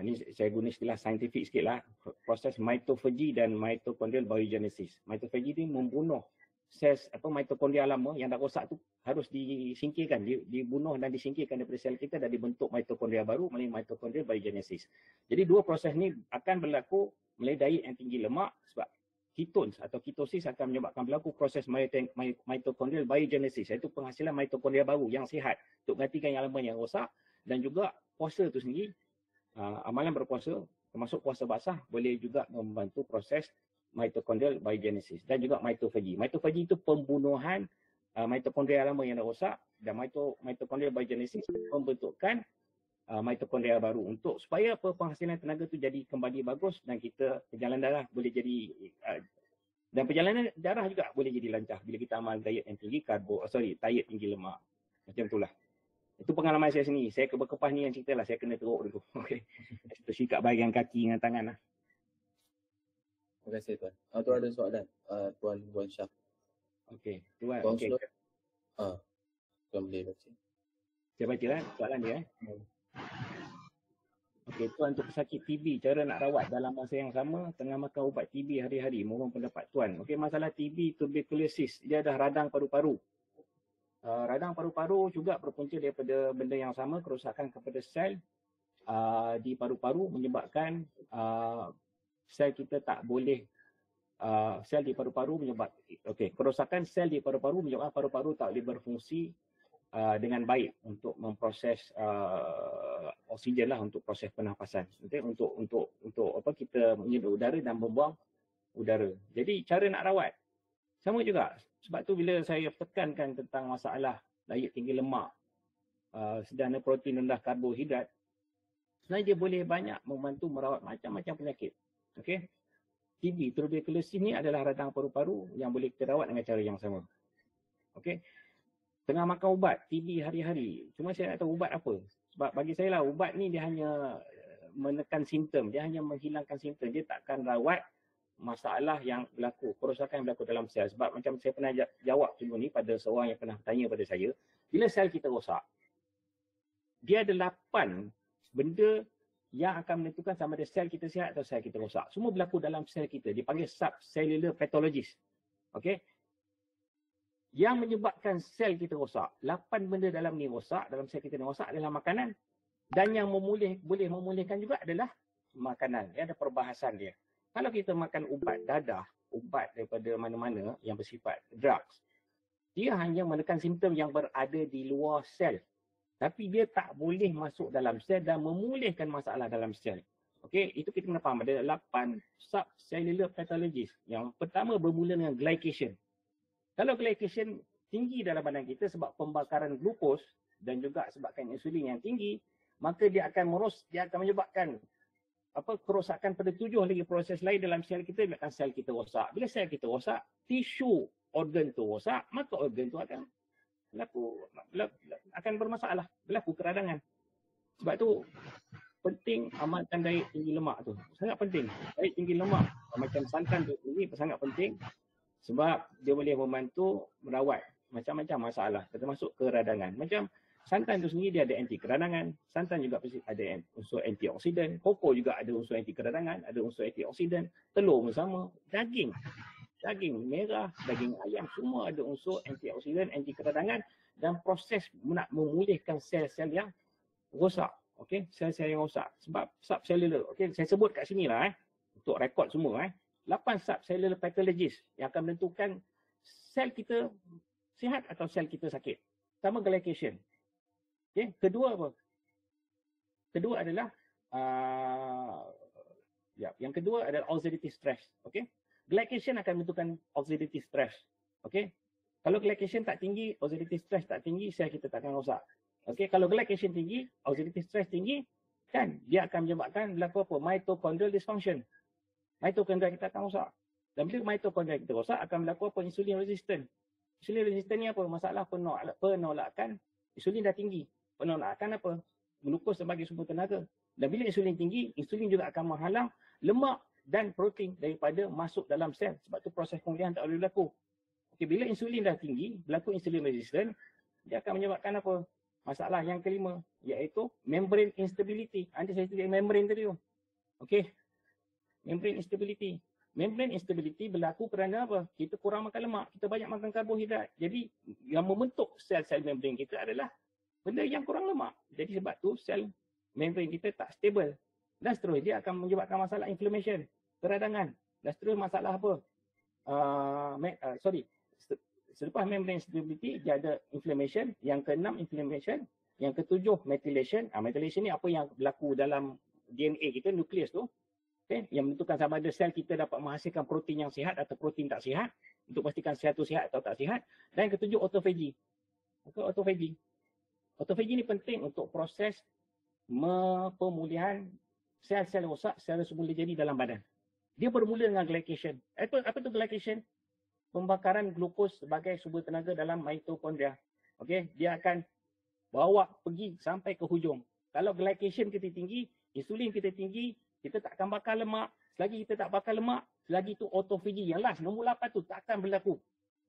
ni saya guna istilah saintifik sikit lah, proses mitophagy dan mitochondrial biogenesis. Mitophagy ni membunuh sel mitokondria lama yang dah rosak tu harus disingkirkan, dibunuh dan disingkirkan daripada sel kita dan dibentuk mitokondria baru melalui mitochondrial biogenesis. Jadi dua proses ni akan berlaku melalui diet yang tinggi lemak, sebab ketones atau ketosis akan menyebabkan berlaku proses mitochondrial biogenesis, iaitu penghasilan mitokondria baru yang sihat untuk gantikan yang lama yang rosak. Dan juga puasa itu sendiri, amalan berpuasa termasuk puasa basah boleh juga membantu proses mitochondrial biogenesis dan juga mitophagy. Mitophagy itu pembunuhan mitokondria lama yang dah rosak, dan mitochondrial biogenesis pembentukan mitokondria baru untuk supaya penghasilan tenaga tu jadi kembali bagus dan kita perjalanan darah boleh jadi dan perjalanan darah juga boleh jadi lancar bila kita amal diet yang tinggi diet tinggi lemak. Macam itulah. Itu pengalaman saya sendiri. Saya berkepas ni yang cerita lah, saya kena teruk dulu. Okey. Tersikat bahagian kaki dengan tangan lah. Terima kasih Tuan. Tuan ada soalan? Tuan Wan Syah. Okey. Tuan. Okey. Tuan boleh baca. Saya baca lah soalan dia. Okey, Tuan, untuk pesakit TB, cara nak rawat dalam masa yang sama, tengah makan ubat TB hari-hari. Mohon pendapat Tuan. Okey, masalah TB, tuberculosis, dia ada radang paru-paru. Radang paru-paru juga berpunca daripada benda yang sama, kerosakan kepada sel di paru-paru menyebabkan sel kita tak boleh, sel di paru-paru kerosakan sel di paru-paru menyebabkan paru-paru tak boleh berfungsi dengan baik untuk memproses oksigen lah, untuk proses pernafasan. Okay? Untuk kita menghirup udara dan membuang udara. Jadi cara nak rawat sama juga. Sebab tu bila saya tekankan tentang masalah diet tinggi lemak, sederhana protein, rendah karbohidrat, sebenarnya dia boleh banyak membantu merawat macam-macam penyakit. Okey. TB, tuberculosis ni adalah radang paru-paru yang boleh kita rawat dengan cara yang sama. Okey. Tengah makan ubat TB hari-hari. Cuma saya nak tahu ubat apa. Sebab bagi saya lah, ubat ni dia hanya menekan simptom. Dia hanya menghilangkan simptom. Dia takkan rawat masalah yang berlaku, kerosakan yang berlaku dalam sel. Sebab macam saya pernah jawab dulu ni pada seorang yang pernah tanya pada saya, bila sel kita rosak, dia ada 8 benda yang akan menentukan sama ada sel kita sihat atau sel kita rosak. Semua berlaku dalam sel kita. Dipanggil subcellular pathologist. Okey. Yang menyebabkan sel kita rosak, 8 benda dalam ni rosak, dalam sel kita ni rosak adalah makanan. Dan yang boleh memulihkan juga adalah makanan. Dia ada perbahasan dia. Kalau kita makan ubat dadah, ubat daripada mana-mana yang bersifat drugs, dia hanya menekan simptom yang berada di luar sel. Tapi dia tak boleh masuk dalam sel dan memulihkan masalah dalam sel. Okey, itu kita kena faham. Ada 8 subcellular pathologies. Yang pertama bermula dengan glycation. Kalau glycation tinggi dalam badan kita sebab pembakaran glukos dan juga sebabkan insulin yang tinggi, maka dia akan menyebabkan kerosakan pada 7 lagi proses lain dalam sel kita, menyebabkan sel kita rosak. Bila sel kita rosak, tisu organ tu rosak, maka organ tu akan bermasalah, berlaku keradangan. Sebab tu penting amalkan diet tinggi lemak tu. Sangat penting. Diet tinggi lemak macam santan tu ini sangat penting sebab dia boleh membantu merawat macam-macam masalah termasuk keradangan. Macam santan tu sendiri dia ada anti keradangan, santan juga ada unsur antioksidan, koko juga ada unsur anti keradangan, ada unsur antioksidan, telur pun sama, daging merah, daging ayam semua ada unsur antioksidan, anti keradangan dan proses nak memulihkan sel-sel yang rosak. Okey, sel-sel yang rosak sebab subcellular. Okey, saya sebut kat sini lah untuk rekod semua 8 subcellular pathologies yang akan menentukan sel kita sihat atau sel kita sakit. Pertama glycation. Okey, kedua apa? Kedua adalah yang kedua adalah oxidative stress. Okey. Glycation akan menentukan oxidative stress. Okey. Kalau glycation tak tinggi, oxidative stress tak tinggi, sel kita takkan rosak. Okey, kalau glycation tinggi, oxidative stress tinggi, kan dia akan menyebabkan berlaku apa? Mitochondrial dysfunction. Mitokondria kita akan rosak. Dan bila mitokondria kita rosak, akan berlaku apa? Insulin resistant. Insulin resistant ni apa? Masalah penolakan insulin dah tinggi. Penolakan apa? Glukos sebagai sumber tenaga. Dan bila insulin tinggi, insulin juga akan menghalang lemak dan protein daripada masuk dalam sel. Sebab tu proses pemulihan tak boleh berlaku. Okey, bila insulin dah tinggi, berlaku insulin resistant, dia akan menyebabkan apa? Masalah yang kelima, iaitu membrane instability. Nanti saya cerita membrane tadi tu. Okey. Membrane instability. Membrane instability berlaku kerana apa? Kita kurang makan lemak, kita banyak makan karbohidrat. Jadi yang membentuk sel-sel membrane kita adalah benda yang kurang lemak. Jadi sebab tu sel membrane kita tak stable. Dan seterusnya dia akan menyebabkan masalah inflammation, keradangan. Dan seterusnya masalah apa? Selepas membrane instability, dia ada inflammation. Yang keenam inflammation. Yang ketujuh methylation. Methylation ni apa yang berlaku dalam DNA kita, nukleus tu. Okay? Yang menentukan sama ada sel kita dapat menghasilkan protein yang sihat atau protein tak sihat. Untuk pastikan sel tu sihat atau tak sihat. Dan yang ketujuh autophagy. Okay, autophagy. Autophagy ni penting untuk proses pemulihan sel-sel rosak secara semula jadi dalam badan. Dia bermula dengan glycation. Apa tu glycation? Pembakaran glukos sebagai sumber tenaga dalam mitokondria. Okey, dia akan bawa pergi sampai ke hujung. Kalau glycation kita tinggi, insulin kita tinggi, kita tak akan bakar lemak. Selagi kita tak bakar lemak, selagi tu autophagy. Yang last, nombor 8 tu tak akan berlaku.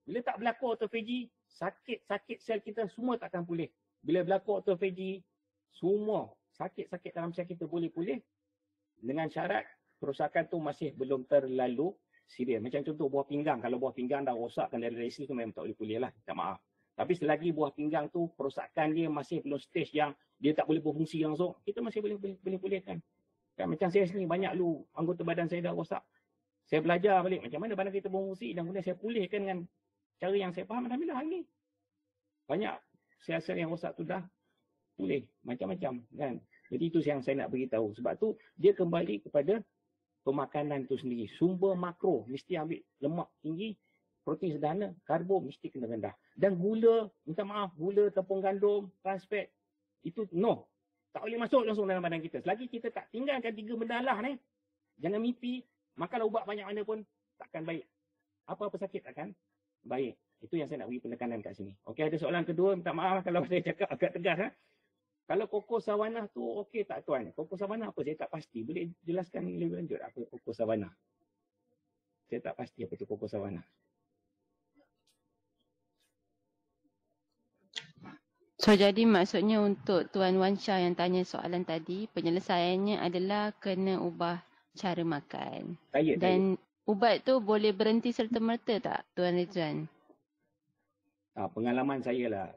Bila tak berlaku autophagy, sakit-sakit sel kita semua tak akan pulih. Bila berlaku autophagy, semua sakit-sakit dalam sel kita boleh pulih dengan syarat kerosakan tu masih belum terlalu serius. Macam contoh buah pinggang. Kalau buah pinggang dah rosakkan dari resi tu memang tak boleh pulih lah. Tak maaf. Tapi selagi buah pinggang tu kerosakan dia masih belum stage yang dia tak boleh berfungsi langsung, kita masih boleh pulihkan. Kan macam saya sini banyak lu anggota badan saya dah rosak. Saya belajar balik macam mana badan kita berfungsi dan kemudian saya pulihkan dengan cara yang saya faham. Alhamdulillah hari ni banyak sel-sel yang rosak tu dah pulih macam-macam kan. Jadi itu yang saya nak beritahu. Sebab tu dia kembali kepada pemakanan tu sendiri. Sumber makro mesti ambil lemak tinggi, protein sederhana, karbo mesti kena rendah. Dan gula, minta maaf, gula, tepung gandum, trans fat, itu no. Tak boleh masuk langsung dalam badan kita. Selagi kita tak tinggalkan 3 benda lah ni, jangan mimpi Makan ubat banyak mana pun takkan baik. Apa-apa sakit takkan baik. Itu yang saya nak beri penekanan kat sini. Okey, ada soalan kedua, minta maaf kalau saya cakap agak tegas. Kalau koko savanna tu okey tak tuan? Koko savanna apa? Saya tak pasti. Boleh jelaskan lebih lanjut apa koko savanna? Saya tak pasti apa tu koko savanna. So jadi maksudnya untuk Tuan Wan Shah yang tanya soalan tadi, penyelesaiannya adalah kena ubah cara makan. Dan ubat tu boleh berhenti serta-merta tak Tuan Rizwan? Pengalaman saya lah.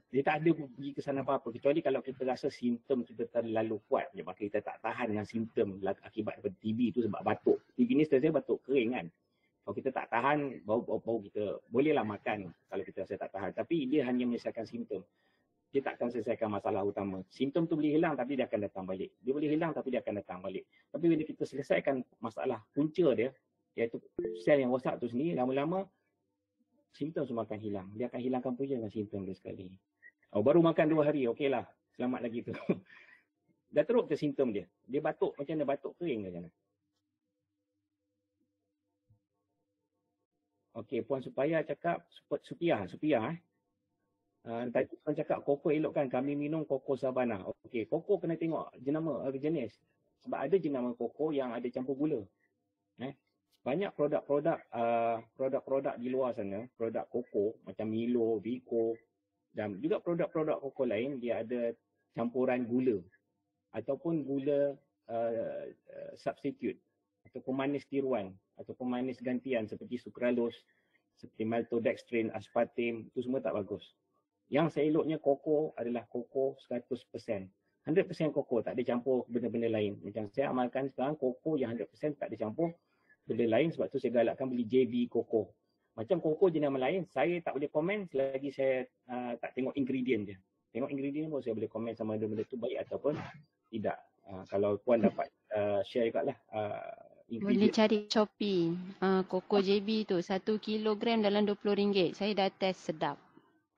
Dia tak ada pergi ke sana apa-apa. Kecuali kalau kita rasa simptom kita terlalu kuat. Maka kita tak tahan dengan simptom akibat daripada TB tu sebab batuk. TB ni saya batuk kering kan. Kalau kita tak tahan, bau kita bolehlah makan kalau kita rasa tak tahan. Tapi dia hanya menyelesaikan simptom. Dia tak akan selesaikan masalah utama. Simptom tu boleh hilang tapi dia akan datang balik. Dia boleh hilang tapi dia akan datang balik. Tapi bila kita selesaikan masalah punca dia, iaitu sel yang rosak tu sendiri, lama-lama simptom semua akan hilang. Dia akan hilangkan punca dengan simptom dia sekali. Baru makan 2 hari, okeylah. Selamat lagi tu. Dah teruk ke simptom dia? Dia batuk, macam mana batuk kering ke macam mana? Okey, Puan Supaya cakap, Supiah. Tadi Puan cakap koko elok kan, kami minum koko savanna. Okey, koko kena tengok jenama, jenis. Sebab ada jenama koko yang ada campur gula. Banyak produk-produk di luar sana, produk koko macam Milo, Vico dan juga produk-produk koko lain, dia ada campuran gula ataupun gula substitute atau pemanis tiruan atau pemanis gantian seperti sucralose, seperti maltodextrin, aspartame, itu semua tak bagus. Yang seeloknya koko adalah koko 100%. 100% koko, tak ada campur benda-benda lain. Macam saya amalkan sekarang, koko yang 100% tak ada campur benda lain, sebab tu saya galakkan beli JB koko. Macam koko jenama lain, saya tak boleh komen selagi saya tak tengok ingredient dia. Tengok ingredient pun saya boleh komen sama ada benda tu baik ataupun tidak. Kalau Puan dapat share juga lah. Boleh cari Shopee. Koko JB tu 1 kilogram dalam RM20. Saya dah test, sedap.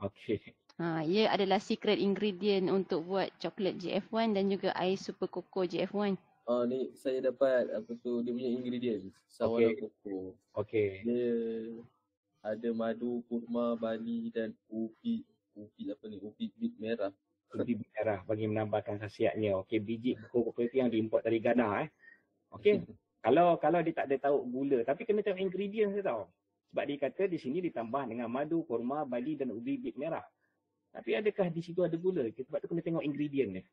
Okey. Ia adalah secret ingredient untuk buat coklat GF1 dan juga air super koko GF1. Ni saya dapat dia punya ingredient. Sawana koko. Okey. Dia ada madu, kurma, bali dan ubi bit merah. Ubi bit merah bagi menambahkan khasiatnya. Okey, biji koko itu yang diimport dari Ghana Okey. Kalau dia tak ada tahu gula, tapi kena tengok ingredient saya tahu. Sebab dia kata di sini ditambah dengan madu, kurma, bali dan ubi bit merah. Tapi adakah di situ ada gula? Sebab tu kena tengok ingredient dia.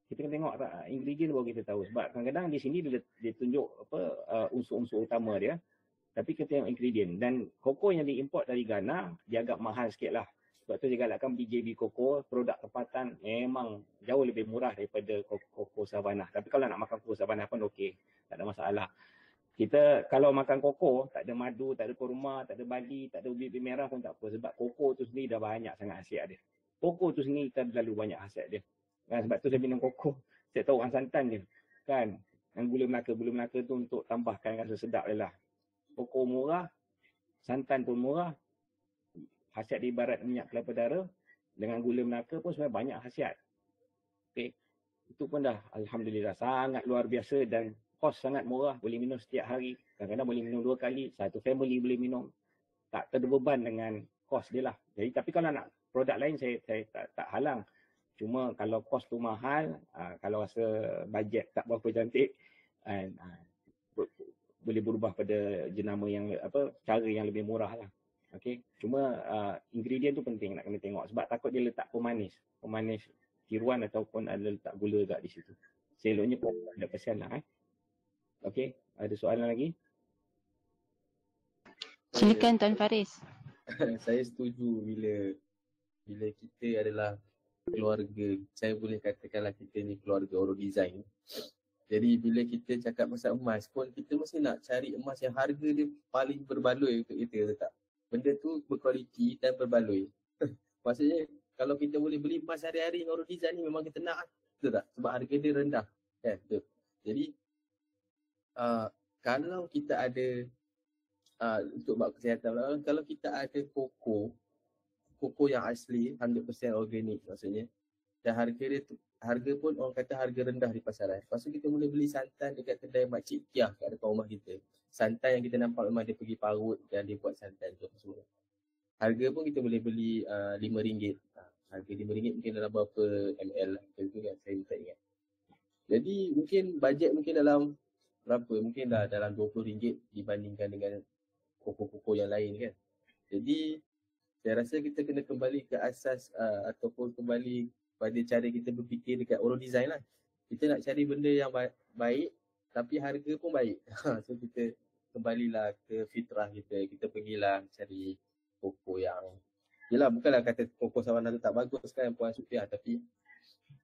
Kita kena tengok ingredient baru kita tahu. Sebab kadang-kadang di sini dia tunjuk unsur-unsur utama dia. Tapi kita tengok ingredient. Dan koko yang diimport dari Ghana, dia agak mahal sikit lah. Sebab tu saya galakkan beli JB Koko, produk tempatan memang jauh lebih murah daripada koko savanna. Tapi kalau nak makan koko savanna pun okey, tak ada masalah. Kita kalau makan koko, tak ada madu, tak ada kurma, tak ada bali, tak ada ubi merah pun tak apa. Sebab koko tu sendiri dah banyak sangat khasiat dia. Koko tu sendiri terlalu banyak khasiat dia. Sebab tu saya minum koko. Saya tahu orang santan je. Kan? Dan gula Melaka tu untuk tambahkan rasa sedap dia lah. Koko murah, santan pun murah. Khasiat dia ibarat minyak kelapa darah. Dengan gula Melaka pun sebenarnya banyak khasiat. Okay. Itu pun dah Alhamdulillah sangat luar biasa dan kos sangat murah. Boleh minum setiap hari. Kadang-kadang boleh minum 2 kali. Satu family boleh minum. Tak terbeban dengan kos dia lah. Jadi tapi kalau nak produk lain saya tak halang. Cuma kalau kos tu mahal, kalau rasa bajet tak berapa cantik, boleh berubah pada jenama yang cara yang lebih murah lah. Okey. Cuma ingredient tu penting nak kena tengok sebab takut dia letak pemanis tiruan ataupun ada letak gula dekat di situ. Seloknya 100% lah. Okey, ada soalan lagi? Silakan Tuan Faris. Saya setuju bila kita adalah keluarga, saya boleh katakanlah kita ni keluarga Oro Design. Jadi bila kita cakap pasal emas pun, kita mesti nak cari emas yang harga dia paling berbaloi untuk kita, tak? Benda tu berkualiti dan berbaloi. Maksudnya kalau kita boleh beli emas hari-hari Oro Design ni memang kita nak, betul tak? Sebab harga dia rendah. Kan? Betul. Jadi kalau kita ada untuk bab kesihatan, kalau kita ada koko yang asli 100% organik maksudnya, dan harga pun orang kata harga rendah di pasaran. Lepas tu kita boleh beli santan dekat kedai Makcik Kiah kat depan rumah kita. santan yang kita nampak memang dia pergi parut dan dia buat santan tu semua. Harga pun kita boleh beli RM5. Harga RM5 mungkin dalam berapa ml lah. Macam tu kan, saya tak ingat. Jadi mungkin bajet mungkin dalam berapa? Mungkin dah dalam RM20 dibandingkan dengan koko-koko yang lain kan. Jadi saya rasa kita kena kembali ke asas ataupun kembali pada cara kita berfikir dekat Oro Design lah. Kita nak cari benda yang baik tapi harga pun baik. So kita kembalilah ke fitrah kita. Kita pergilah cari koko yang, yelah bukanlah kata koko sawanah tu tak bagus kan Puan Sufiah, tapi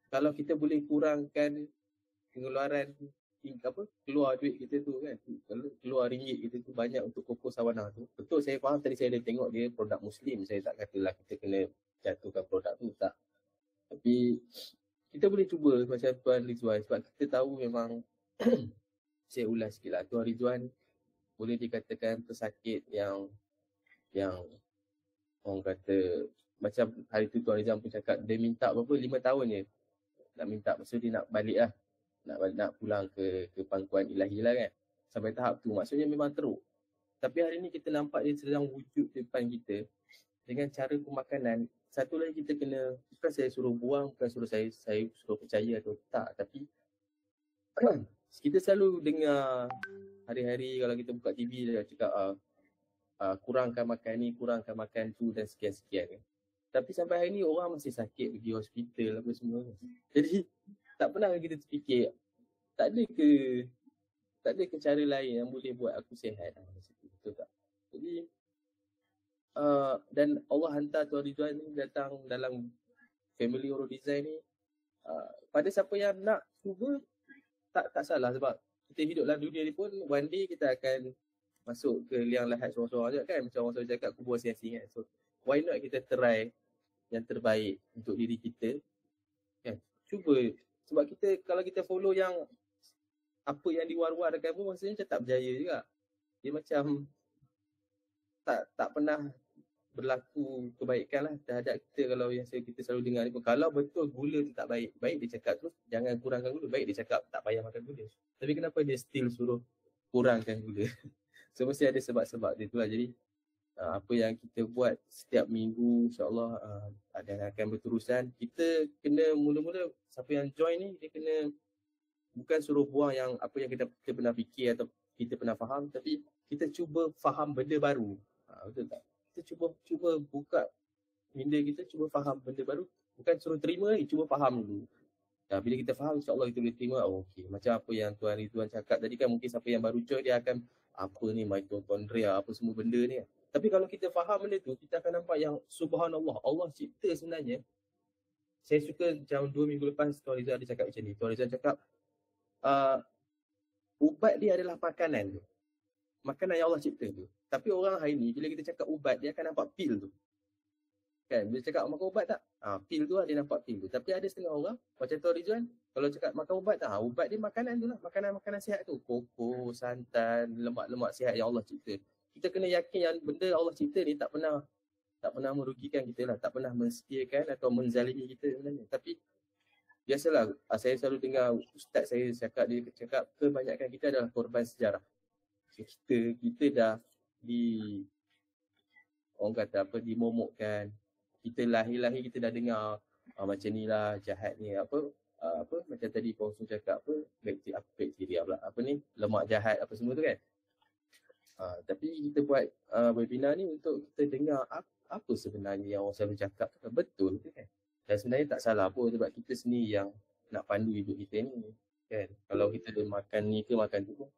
kalau kita boleh kurangkan pengeluaran keluar duit kita tu kan, keluar ringgit kita tu banyak untuk koko sawanah tu. Betul saya faham tadi saya ada tengok dia produk Muslim, saya tak katalah kita kena jatuhkan produk tu, tak. Tapi kita boleh cuba macam Tuan Rizwan sebab kita tahu memang saya ulas sikit lah, Tuan Rizwan boleh dikatakan pesakit yang orang kata macam hari tu Tuan Rizwan pun cakap dia minta berapa 5 tahun je nak minta, maksud dia nak balik lah, nak pulang ke pangkuan ilahi lah kan. Sampai tahap tu maksudnya memang teruk. Tapi hari ni kita nampak dia sedang wujud depan kita dengan cara pemakanan. Satu lagi kita kena, bukan saya suruh buang, bukan suruh saya suruh percaya atau tak, tapi kita selalu dengar hari-hari kalau kita buka TV dia cakap kurangkan makan ni, kurangkan makan tu dan sekian-sekian. Tapi sampai hari ni orang masih sakit pergi hospital apa semua. Jadi tak pernah kita terfikir tak ada ke cara lain yang boleh buat aku sihat. Betul tak? Jadi dan Allah hantar Tuan Rizwan ni datang dalam family Oro Design ni, pada siapa yang nak cuba tak salah, sebab kita hidup dalam dunia ni pun one day kita akan masuk ke liang lahat seorang-seorang je kan, macam orang selalu cakap kubur asing-asing kan. So why not kita try yang terbaik untuk diri kita kan. Cuba, sebab kita kalau kita follow yang apa yang diwar-warkan pun maksudnya macam tak berjaya juga. Dia macam tak pernah berlaku kebaikan lah terhadap kita. Kalau yang kita selalu dengar ni pun, kalau betul gula tu tak baik dia cakap terus jangan kurangkan gula, baik dia cakap tak payah makan gula. Tapi kenapa dia still suruh kurangkan gula? So mesti ada sebab-sebab dia tu lah. Jadi apa yang kita buat setiap minggu insyaAllah ada akan berterusan. Kita kena mula-mula siapa yang join ni dia kena bukan suruh buang yang apa yang kita pernah fikir atau kita pernah faham, tapi kita cuba faham benda baru. Betul tak? Kita cuba buka minda kita, cuba faham benda baru. Bukan suruh terima ni, cuba faham dulu. Bila kita faham insyaAllah kita boleh terima. Okey, macam apa yang Tuan Rizwan cakap tadi kan, mungkin siapa yang baru join dia akan apa ni mitochondria apa semua benda ni. Tapi kalau kita faham benda tu, kita akan nampak yang subhanallah, Allah cipta sebenarnya. Saya suka macam 2 minggu lepas Tuan Rizwan ada cakap macam ni. Tuan Rizwan cakap ubat dia adalah makanan tu. Makanan yang Allah cipta tu. Tapi orang hari ni bila kita cakap ubat, dia akan nampak pil tu. Kan? Bila cakap makan ubat tak? Pil tu lah, dia nampak pil tu. Tapi ada setengah orang, macam Tuan Rizwan, kalau cakap makan ubat tak? Ubat dia makanan tu lah. Makanan-makanan sihat tu. Koko, santan, lemak-lemak sihat yang Allah cipta. Kita kena yakin yang benda Allah cipta ni tak pernah merugikan kita lah. Tak pernah mensetiakan atau menzalimi kita sebenarnya. Tapi biasalah, saya selalu dengar ustaz saya cakap, dia cakap kebanyakan kita adalah korban sejarah. So, kita dah orang kata apa, dimomokkan. Kita lahir-lahir kita dah dengar macam ni lah, jahat ni, apa macam tadi Puan Sun cakap apa, bakteria pula, apa ni, lemak jahat apa semua tu kan. Tapi kita buat webinar ni untuk kita dengar apa sebenarnya yang orang selalu cakap tu betul tu kan. Dan sebenarnya tak salah pun, sebab kita sendiri yang nak pandu hidup kita ni kan. Kalau kita ada makan ni ke makan tu pun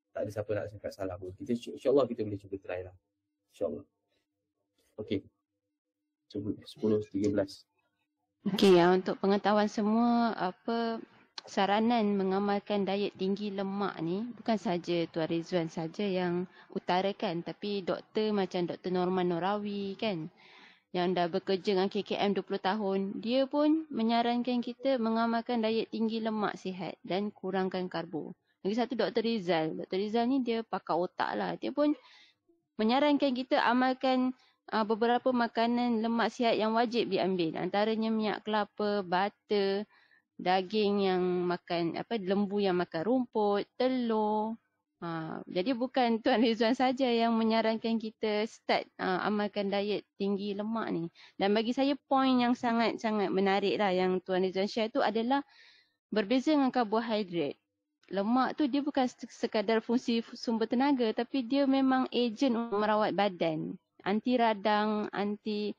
tak ada siapa nak cakap salah pun. Kita insyaAllah kita boleh cuba try lah, insyaAllah. Okey, cuba 10-13. Okey, untuk pengetahuan semua, saranan mengamalkan diet tinggi lemak ni bukan saja Tuan Rizwan saja yang utarakan, tapi doktor macam Dr. Norman Norawi kan, yang dah bekerja dengan KKM 20 tahun, dia pun menyarankan kita mengamalkan diet tinggi lemak sihat dan kurangkan karbo. Lagi satu Dr. Rizal. Dr. Rizal ni dia pakar otak lah. Dia pun menyarankan kita amalkan beberapa makanan lemak sihat yang wajib diambil. Antaranya minyak kelapa, butter, daging yang makan lembu yang makan rumput, telur, Jadi bukan Tuan Rizwan saja yang menyarankan kita start amalkan diet tinggi lemak ni. Dan bagi saya poin yang sangat-sangat menarik lah yang Tuan Rizwan share tu adalah berbeza dengan karbohidrat. Lemak tu dia bukan sekadar fungsi sumber tenaga, tapi dia memang ejen untuk merawat badan. Anti radang, anti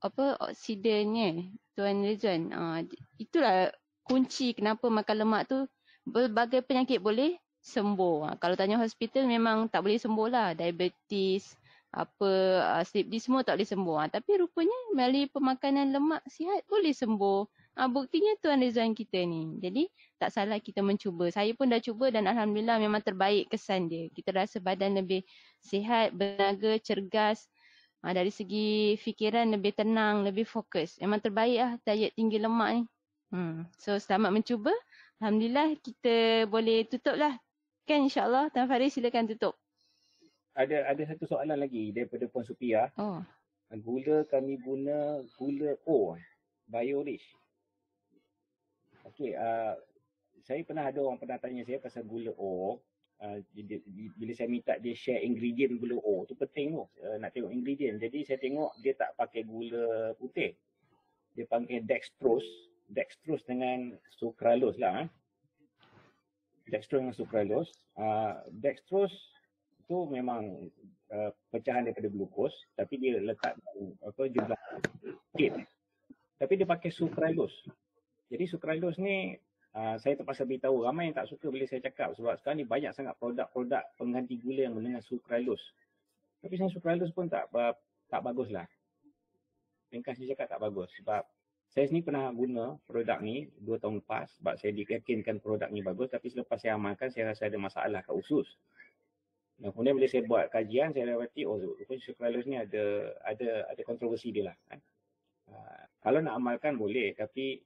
oksidannya Tuan Rizwan. Itulah kunci kenapa makan lemak tu berbagai penyakit boleh sembuh. Kalau tanya hospital memang tak boleh sembuh lah. Diabetes, sleep disease semua tak boleh sembuh. Tapi rupanya melalui pemakanan lemak sihat boleh sembuh. Buktinya Tuan Rizwan kita ni. Jadi tak salah kita mencuba. Saya pun dah cuba dan Alhamdulillah memang terbaik kesan dia. Kita rasa badan lebih sihat, bertenaga, cergas. Dari segi fikiran lebih tenang, lebih fokus. Memang terbaik lah diet tinggi lemak ni. So selamat mencuba. Alhamdulillah kita boleh tutup lah. Kan insyaAllah. Tuan Faris silakan tutup. Ada satu soalan lagi daripada Puan Supia. Gula kami guna gula O, Biorich. Okey, saya pernah ada orang pernah tanya saya pasal gula O. Bila saya minta dia share ingredient gula O, tu penting tu. Nak tengok ingredient. Jadi saya tengok dia tak pakai gula putih. Dia pakai dextrose. Dextrose dengan sucralose lah. Dextrose dengan sucralose. Dextrose tu memang pecahan daripada glukos, tapi dia letak jumlah sikit. Tapi dia pakai sucralose. Jadi sucralose ni saya terpaksa beritahu ramai yang tak suka bila saya cakap sebab sekarang ni banyak sangat produk-produk pengganti gula yang mengandung sucralose. Tapi sebenarnya sucralose pun tak bagus lah. Ringkas dia cakap tak bagus sebab saya sendiri pernah guna produk ni 2 tahun lepas sebab saya diyakinkan produk ni bagus, tapi selepas saya amalkan saya rasa ada masalah kat usus. Dan kemudian bila saya buat kajian saya dapati sucralose ni ada kontroversi dia lah. Kalau nak amalkan boleh, tapi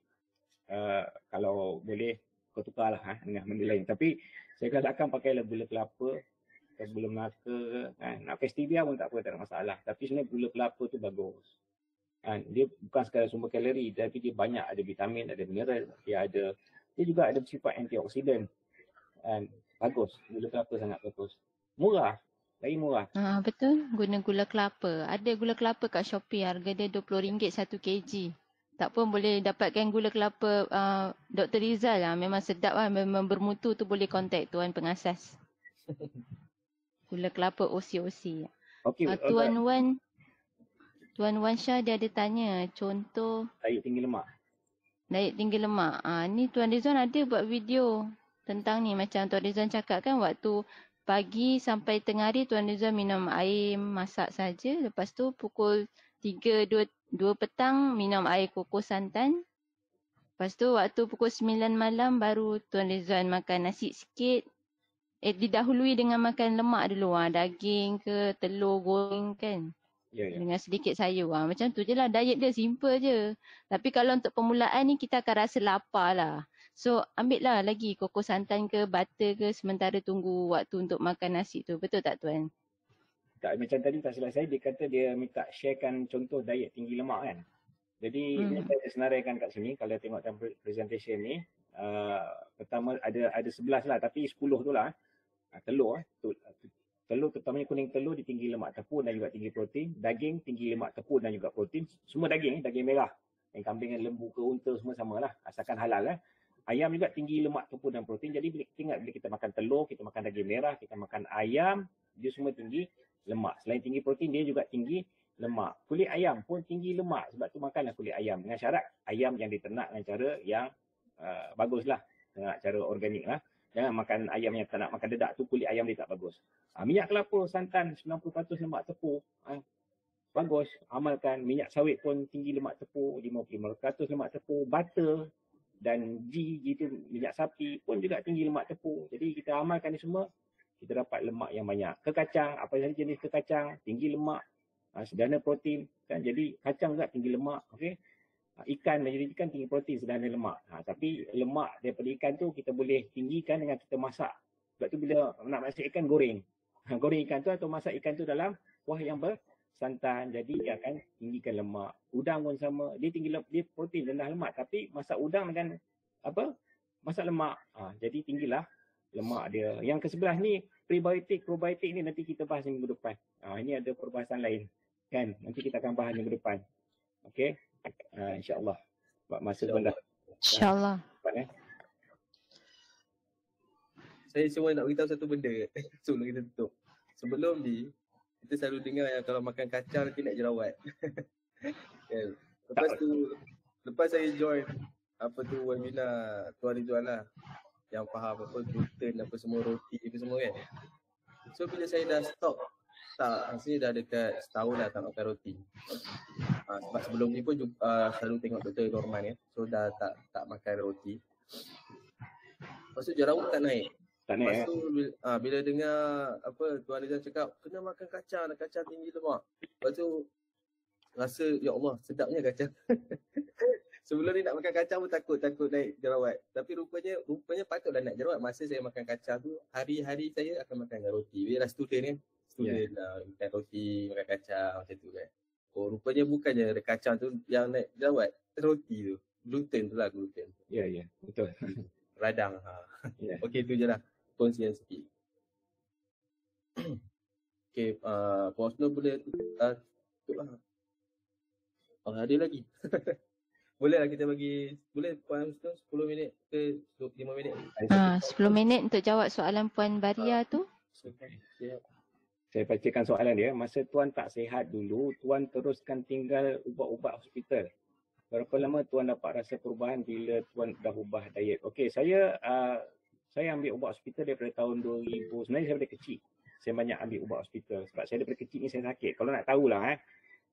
kalau boleh kau tukarlah dengan benda lain. Tapi saya galakkan pakailah gula kelapa atau gula melaka kan. Nak pakai stevia pun tak apa, tak ada masalah. Tapi sebenarnya gula kelapa tu bagus. Dia bukan sekadar sumber kalori, tapi dia banyak ada vitamin, ada mineral, dia juga ada sifat antioksidan. Bagus, gula kelapa sangat bagus. Murah, lagi murah. Betul, guna gula kelapa. Ada gula kelapa kat Shopee, harga dia RM20 1 kg. Tak pun boleh dapatkan gula kelapa Dr. Rizal lah. Memang sedap lah, memang bermutu tu, boleh kontak Tuan Pengasas. Gula kelapa OC. Okay, Tuan Wan Shah dia ada tanya contoh diet tinggi lemak. Ni Tuan Rizwan ada buat video tentang ni. Macam Tuan Rizwan cakap kan, waktu pagi sampai tengah hari Tuan Rizwan minum air masak saja. Lepas tu pukul 3, 2 petang minum air kokos santan. Lepas tu waktu pukul 9 malam baru Tuan Rizwan makan nasi sikit. Didahului dengan makan lemak dulu. Daging ke telur goreng kan. Dengan sedikit sayur. Macam tu je lah, diet dia simple je. Tapi kalau untuk permulaan ni kita akan rasa lapar lah. So ambil lah lagi kokos santan ke butter ke sementara tunggu waktu untuk makan nasi tu. Betul tak Tuan? Tak, macam tadi tak salah saya, dia kata dia minta sharekan contoh diet tinggi lemak kan. Jadi ini saya senaraikan kat sini kalau tengok dalam presentation ni. Pertama ada 11 lah, tapi 10 tu lah. Telur Telur terutamanya kuning telur dia tinggi lemak tepung dan juga tinggi protein. Daging tinggi lemak tepung dan juga protein. Semua daging merah. Yang kambing dan lembu ke unta semua samalah. Asalkan halal . Ayam juga tinggi lemak tepung dan protein. Jadi bila kita makan telur, kita makan daging merah, kita makan ayam, dia semua tinggi lemak. Selain tinggi protein, dia juga tinggi lemak. Kulit ayam pun tinggi lemak. Sebab tu makanlah kulit ayam. Dengan syarat ayam yang diternak dengan cara yang baguslah. Dengan cara organik lah. Jangan makan ayam yang tak nak makan dedak tu, kulit ayam dia tak bagus. Minyak kelapa, santan 90% lemak tepung. Bagus, amalkan. Minyak sawit pun tinggi lemak tepung, 55% lemak tepung. Butter dan ghee tu minyak sapi pun juga tinggi lemak tepung. Jadi kita amalkan ni semua, kita dapat lemak yang banyak. Kekacang, apa saja jenis kekacang, tinggi lemak, sederhana protein. Kan? Jadi kacang juga tinggi lemak. Okay? Ikan, jadi ikan tinggi protein, sederhana lemak. Tapi lemak daripada ikan tu kita boleh tinggikan dengan kita masak. Sebab tu bila nak masak ikan, goreng. Goreng ikan tu atau masak ikan tu dalam kuah yang bersantan. Jadi dia akan tinggikan lemak. Udang pun sama. Dia tinggi dia protein, rendah lemak. Tapi masak udang dengan masak lemak. Jadi tinggilah lemak dia. Yang ke-11 ni prebiotik, probiotik ni nanti kita bahas minggu depan. Ini ada perbahasan lain kan. Nanti kita akan bahas minggu depan. Okey. InsyaAllah. Masa pun dah. InsyaAllah. Saya cuma nak beritahu satu benda sebelum kita tutup. Sebelum ni, kita selalu dengar yang kalau makan kacang nanti nak jerawat. Lepas saya join webinar Tuan Ridwan lah, yang faham gluten apa semua, roti apa semua kan. So bila saya dah stop, rasanya dah dekat setahun lah tak makan roti. Sebab sebelum ni pun selalu tengok Dr. Norman kan. So dah tak makan roti. Lepas tu jerawat tak naik. Lepas tu bila dengar Tuan Rizal cakap kena makan kacang tinggi lemak. Lepas tu rasa ya Allah sedapnya kacang. Sebelum ni nak makan kacang pun takut naik jerawat. Tapi rupanya patutlah nak jerawat masa saya makan kacang tu. Hari-hari saya akan makan dengan roti. Bila student kan. Makan roti, makan kacang macam tu kan. Oh rupanya bukannya kacang tu yang naik jerawat. Roti tu. Gluten tu lah gluten. Ya, betul. Radang. Okey tu je lah. Kongsian sikit. Okey, Puan Husnul boleh tutup lah. Ada lagi. Boleh lah kita bagi, boleh Puan Husnul 10 minit ke 5 minit? 10 minit untuk jawab soalan Puan Baria tu. Saya bacakan soalan dia. Masa Tuan tak sihat dulu, Tuan teruskan tinggal ubat-ubat hospital. Berapa lama Tuan dapat rasa perubahan bila Tuan dah ubah diet? Okey, saya ambil ubat hospital daripada tahun 2000. Sebenarnya saya daripada kecil. Saya banyak ambil ubat hospital. Sebab saya daripada kecil ni saya sakit. Kalau nak tahulah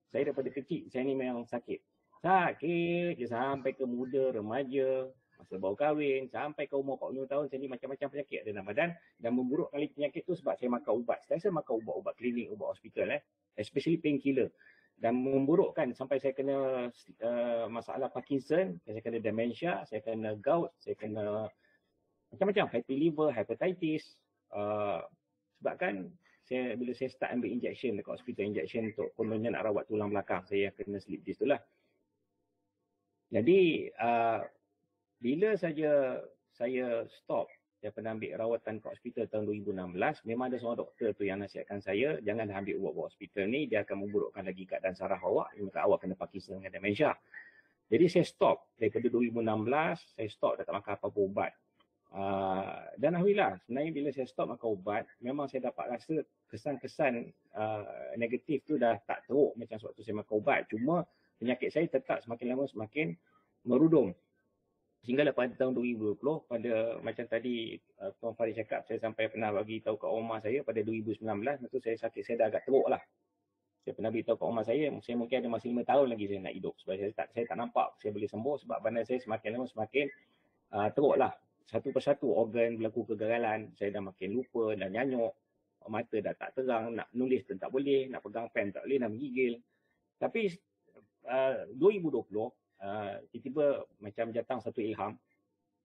saya daripada kecil, saya ni memang sakit. Sakit je sampai ke muda, remaja, masa baru kahwin, sampai ke umur 45 tahun, saya ni macam-macam penyakit dalam badan. Dan memburuk kali penyakit tu sebab saya makan ubat. Saya makan ubat-ubat klinik, ubat hospital. Especially painkiller. Dan memburukkan sampai saya kena masalah Parkinson, saya kena dementia, saya kena gout, saya kena macam-macam, fatty liver, hepatitis. Sebabkan bila saya start ambil injection dekat hospital, injection untuk kononnya nak rawat tulang belakang, saya kena slip disc tu lah. Jadi bila saja saya stop daripada ambil rawatan kat hospital tahun 2016, memang ada seorang doktor tu yang nasihatkan saya, jangan ambil ubat-ubat hospital ni, dia akan memburukkan lagi keadaan saraf awak, maka awak kena Parkinson dengan dementia. Jadi saya stop daripada 2016, saya stop tak makan apa-apa ubat. Dan alhamdulillah, sebenarnya bila saya stop makan ubat, memang saya dapat rasa kesan-kesan negatif tu dah tak teruk macam waktu saya makan ubat. Cuma penyakit saya tetap semakin lama semakin merudum. Sehinggalah pada tahun 2020, pada macam tadi Tuan Farid cakap, saya sampai pernah bagi tahu kat rumah saya pada 2019, masa saya sakit saya dah agak teruk lah. Saya pernah beritahu kat rumah saya mungkin ada masih 5 tahun lagi saya nak hidup. Sebab saya tak nampak saya boleh sembuh sebab badan saya semakin lama semakin teruk lah. Satu persatu organ berlaku kegagalan, saya dah makin lupa, dah nyanyuk, mata dah tak terang, nak nulis pun tak boleh, nak pegang pen tak boleh, nak menggigil. Tapi 2020, tiba-tiba macam datang satu ilham.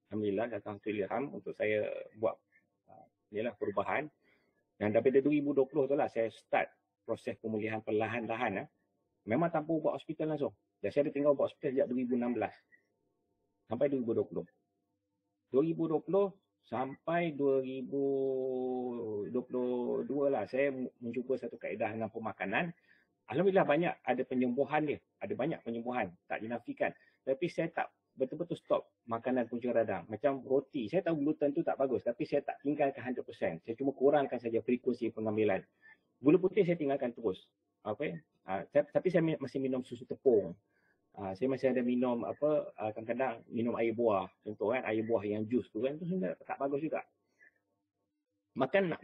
Alhamdulillah datang satu ilham untuk saya buat perubahan. Dan daripada 2020 tu lah saya start proses pemulihan perlahan-lahan. Memang tanpa ubat hospital langsung. Dan saya ada tinggal ubat hospital sejak 2016 sampai 2020. 2020 sampai 2022 lah saya mencuba satu kaedah dengan pemakanan. Alhamdulillah banyak ada penyembuhan dia. Ada banyak penyembuhan. Tak dinafikan. Tapi saya tak betul-betul stop makanan punca radang. Macam roti. Saya tahu gluten tu tak bagus. Tapi saya tak tinggalkan 100%. Saya cuma kurangkan saja frekuensi pengambilan. Gula putih saya tinggalkan terus. Tapi saya masih minum susu tepung. Saya masih ada minum kadang-kadang minum air buah. Contoh air buah yang jus tu kan tu sebenarnya tak bagus juga.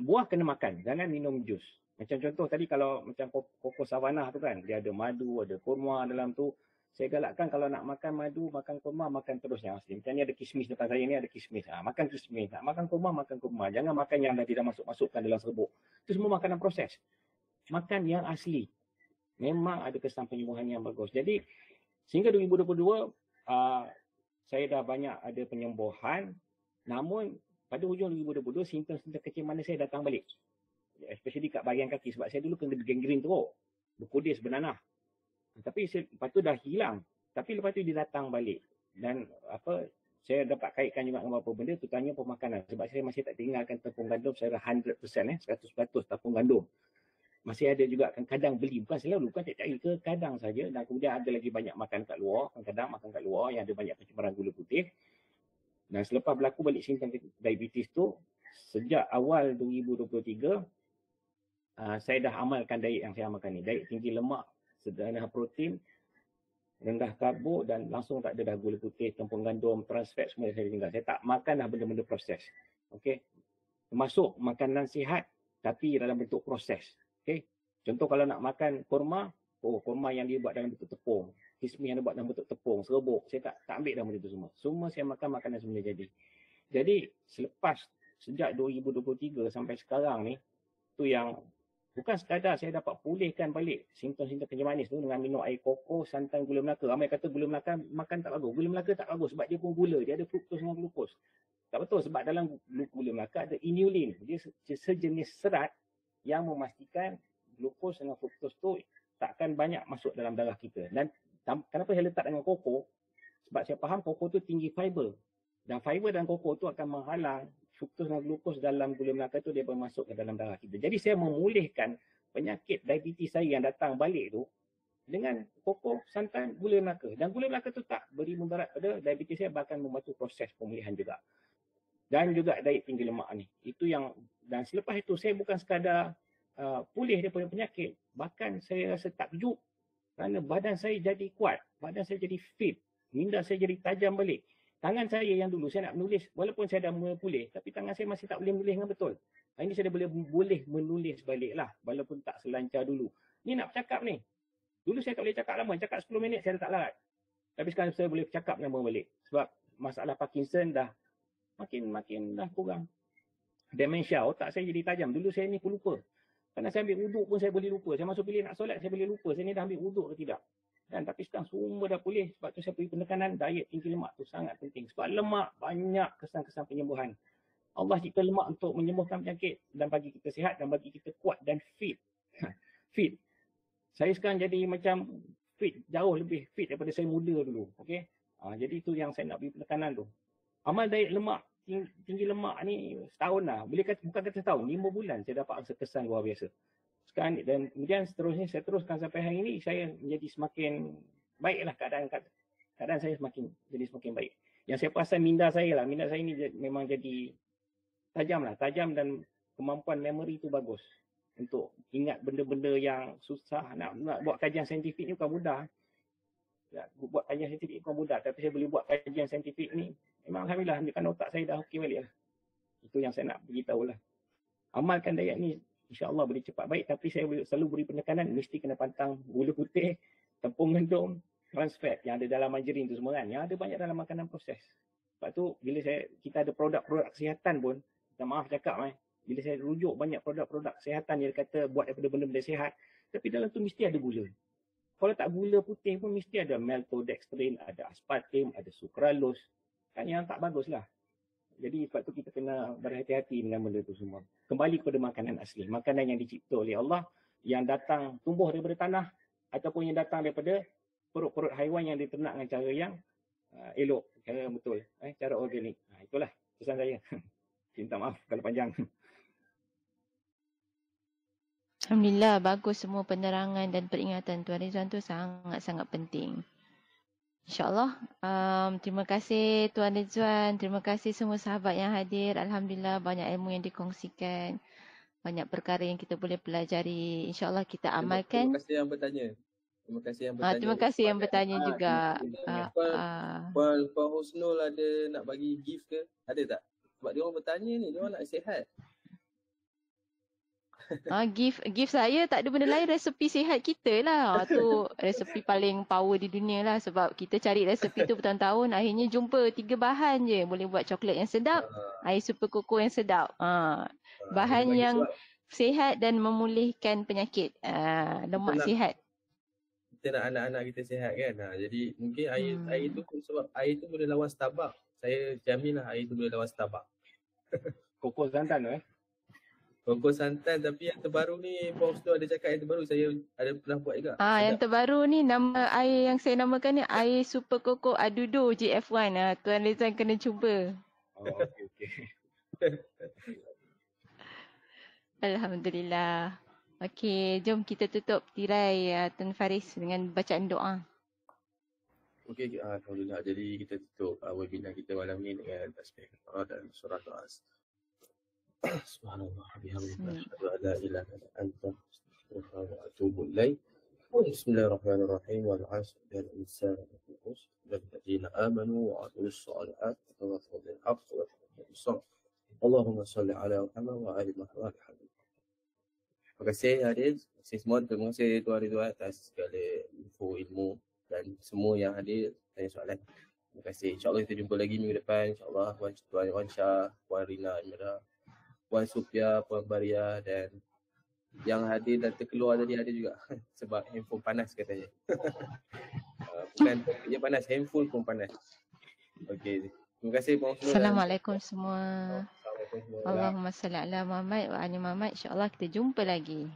Buah kena makan, jangan minum jus. Macam contoh tadi kalau macam koko savana tu kan, dia ada madu, ada kurma dalam tu. Saya galakkan kalau nak makan madu, makan kurma, makan terus yang asli. Macam ni ada kismis depan saya ni, ada kismis. Makan kismis. Nak makan kurma, makan kurma. Jangan makan yang dah tidak masukkan dalam serbuk. Itu semua makanan proses. Makan yang asli. Memang ada kesan penyembuhan yang bagus. Jadi sehingga 2022, saya dah banyak ada penyembuhan. Namun, pada hujung 2022, simptom-simptom kecil mana saya datang balik. Especially kat bahagian kaki. Sebab saya dulu kena gangren teruk. Berkudis, bernanah. Tapi lepas tu dah hilang. Tapi lepas tu dia datang balik. Dan saya dapat kaitkan juga dengan beberapa benda, terutamanya pemakanan. Sebab saya masih tak tinggalkan tepung gandum secara 100%, 100% tepung gandum. Masih ada juga kadang beli, bukan selalu, bukan tiap hari ke, kadang saja. Dan kemudian ada lagi banyak makan kat luar, kadang-kadang makan kat luar yang ada banyak pencemaran gula putih. Dan selepas berlaku balik simptom diabetes tu, sejak awal 2023, saya dah amalkan diet yang saya amalkan ni. Diet tinggi lemak, sederhana protein, rendah karbo dan langsung tak ada dah gula putih, tepung gandum, trans fat semua saya tinggal. Saya tak makan dah benda-benda proses. Okey. Termasuk makanan sihat tapi dalam bentuk proses. Okey. Contoh kalau nak makan kurma, kurma yang dia buat dalam bentuk tepung. Kismis yang dia buat dalam bentuk tepung, serbuk. Saya tak ambil dah benda tu semua. Semua saya makan makanan semula jadi. Jadi sejak 2023 sampai sekarang ni, tu yang bukan sekadar saya dapat pulihkan balik simptom-simptom kencing manis tu dengan minum air koko, santan, gula melaka. Ramai kata gula melaka makan tak bagus. Gula melaka tak bagus sebab dia pun gula. Dia ada fruktos dengan glukos. Tak betul sebab dalam gula melaka ada inulin. Dia sejenis serat yang memastikan glukos dengan fruktos tu takkan banyak masuk dalam darah kita. Dan kenapa saya letak dengan koko? Sebab saya faham koko tu tinggi fiber. Dan fiber dan koko tu akan menghalang fruktos dan glukos dalam gula melaka tu dia masuk ke dalam darah kita. Jadi saya memulihkan penyakit diabetes saya yang datang balik tu dengan koko, santan, gula melaka. Dan gula melaka tu tak beri mudarat pada diabetes saya, bahkan membantu proses pemulihan juga. Dan juga diet tinggi lemak ni. Itu yang, dan selepas itu saya bukan sekadar pulih daripada penyakit, bahkan saya rasa takjub kerana badan saya jadi kuat, badan saya jadi fit, minda saya jadi tajam balik. Tangan saya yang dulu saya nak menulis, walaupun saya dah mula pulih, tapi tangan saya masih tak boleh menulis dengan betul. Hari ini saya dah boleh menulis balik lah, walaupun tak selancar dulu. Ni nak bercakap ni. Dulu saya tak boleh cakap lama, cakap 10 minit saya dah tak larat. Tapi sekarang saya boleh bercakap lama balik. Sebab masalah Parkinson dah makin dah kurang. Demensia, otak saya jadi tajam. Dulu saya ni pelupa. Kerana saya ambil wuduk pun saya boleh lupa. Saya masuk bilik nak solat, saya boleh lupa. Saya ni dah ambil wuduk ke tidak. Dan tapi sekarang semua dah pulih. Sebab tu saya beri penekanan diet tinggi lemak tu sangat penting. Sebab lemak banyak kesan-kesan penyembuhan. Allah cipta lemak untuk menyembuhkan penyakit dan bagi kita sihat dan bagi kita kuat dan fit. Fit. Saya sekarang jadi macam fit, jauh lebih fit daripada saya muda dulu. Okey. Jadi itu yang saya nak beri penekanan tu. Amal diet lemak, tinggi lemak ni setahun lah. Boleh kata, bukan kata setahun, 5 bulan saya dapat rasa kesan luar biasa. Sekarang dan kemudian seterusnya saya teruskan sampai hari ini, saya menjadi semakin baiklah keadaan saya semakin baik. Yang saya perasan minda saya ni memang jadi tajam dan kemampuan memori tu bagus untuk ingat benda-benda yang susah. Nak buat kajian saintifik ni bukan mudah. Buat kajian saintifik bukan mudah, tapi saya boleh buat kajian saintifik ni memang alhamdulillah, ambilkan otak saya dah okey balik lah. Itu yang saya nak beritahu lah. Amalkan diet ni insya-Allah boleh cepat baik, tapi saya selalu beri penekanan mesti kena pantang gula putih, tepung gandum, trans fat yang ada dalam margarin tu semua kan. Yang ada banyak dalam makanan proses. Sebab tu bila kita ada produk-produk kesihatan pun, maaf cakap bila saya rujuk banyak produk-produk kesihatan yang kata buat daripada benda-benda sihat, tapi dalam tu mesti ada gula. Kalau tak gula putih pun mesti ada maltodextrin, ada aspartam, ada sucralose. Kan yang tak bagus lah. Jadi sebab tu kita kena berhati-hati dengan benda tu semua. Kembali kepada makanan asli. Makanan yang dicipta oleh Allah, yang datang tumbuh daripada tanah, ataupun yang datang daripada perut-perut haiwan yang diternak dengan cara yang elok, cara yang betul, cara organik. Itulah pesan saya. Minta maaf kalau panjang. Alhamdulillah, bagus semua penerangan dan peringatan Tuan Rizwan tu sangat-sangat penting. InsyaAllah. Terima kasih Tuan Rizwan. Terima kasih semua sahabat yang hadir. Alhamdulillah banyak ilmu yang dikongsikan. Banyak perkara yang kita boleh pelajari. InsyaAllah kita amalkan. Terima kasih yang bertanya. Terima kasih yang bertanya juga. Puan Husnul ada nak bagi gift ke? Ada tak? Sebab dia orang bertanya ni, dia orang nak sihat. Gift saya tak ada benda lain, resepi sihat kita lah. Tu resepi paling power di dunia lah. Sebab kita cari resepi tu bertahun-tahun, akhirnya jumpa 3 bahan je. Boleh buat coklat yang sedap, air super koko yang sedap. Bahan yang sihat dan memulihkan penyakit. Lemak sihat. Kita nak anak-anak kita sihat kan. Jadi mungkin air tu sebab air tu boleh lawan Starbucks. Saya jamin lah air tu boleh lawan Starbucks. Koko santan tu Kongkong santan, tapi yang terbaru ni Puan Husnul ada cakap yang terbaru, saya ada pernah buat juga. Yang terbaru ni nama air yang saya namakan ni air Super Coco Adudo GF1. Tuan Rizal kena cuba. Okey. Alhamdulillah. Okey, jom kita tutup tirai Tuan Faris dengan bacaan doa. Okey, alhamdulillah. Jadi kita tutup webinar kita malam ni dengan tasbih dan surah doa. Subhanallah bihamdihi asyhadu an la ilaha illa anta astaghfiruka wa atubu ilaik. Bismillahirrahmanirrahim. Wal 'asri innal insana lafi khusr illa alladhina amanu wa 'amilus shalihat wa tawassaw bil haqqi wa tawassaw bis sabr. Allahumma shalli ala Muhammad wa ali Muhammad. Terima kasih hadir. Terima kasih semua. Terima kasih Tuan Ridwan atas segala info ilmu dan semua yang hadir tanya soalan. Terima kasih. InsyaAllah kita jumpa lagi minggu depan. InsyaAllah Tuan Wan Shah, Puan Rina Amira, Puan Sufia, Puan Baria dan yang hadir dan terkeluar tadi ada juga sebab handphone panas katanya. Bukan dia panas, handphone pun panas. Okey. Terima kasih Puan Husnul. Assalamualaikum semua. Allahumma salli ala Muhammad wa ali Muhammad. InsyaAllah kita jumpa lagi.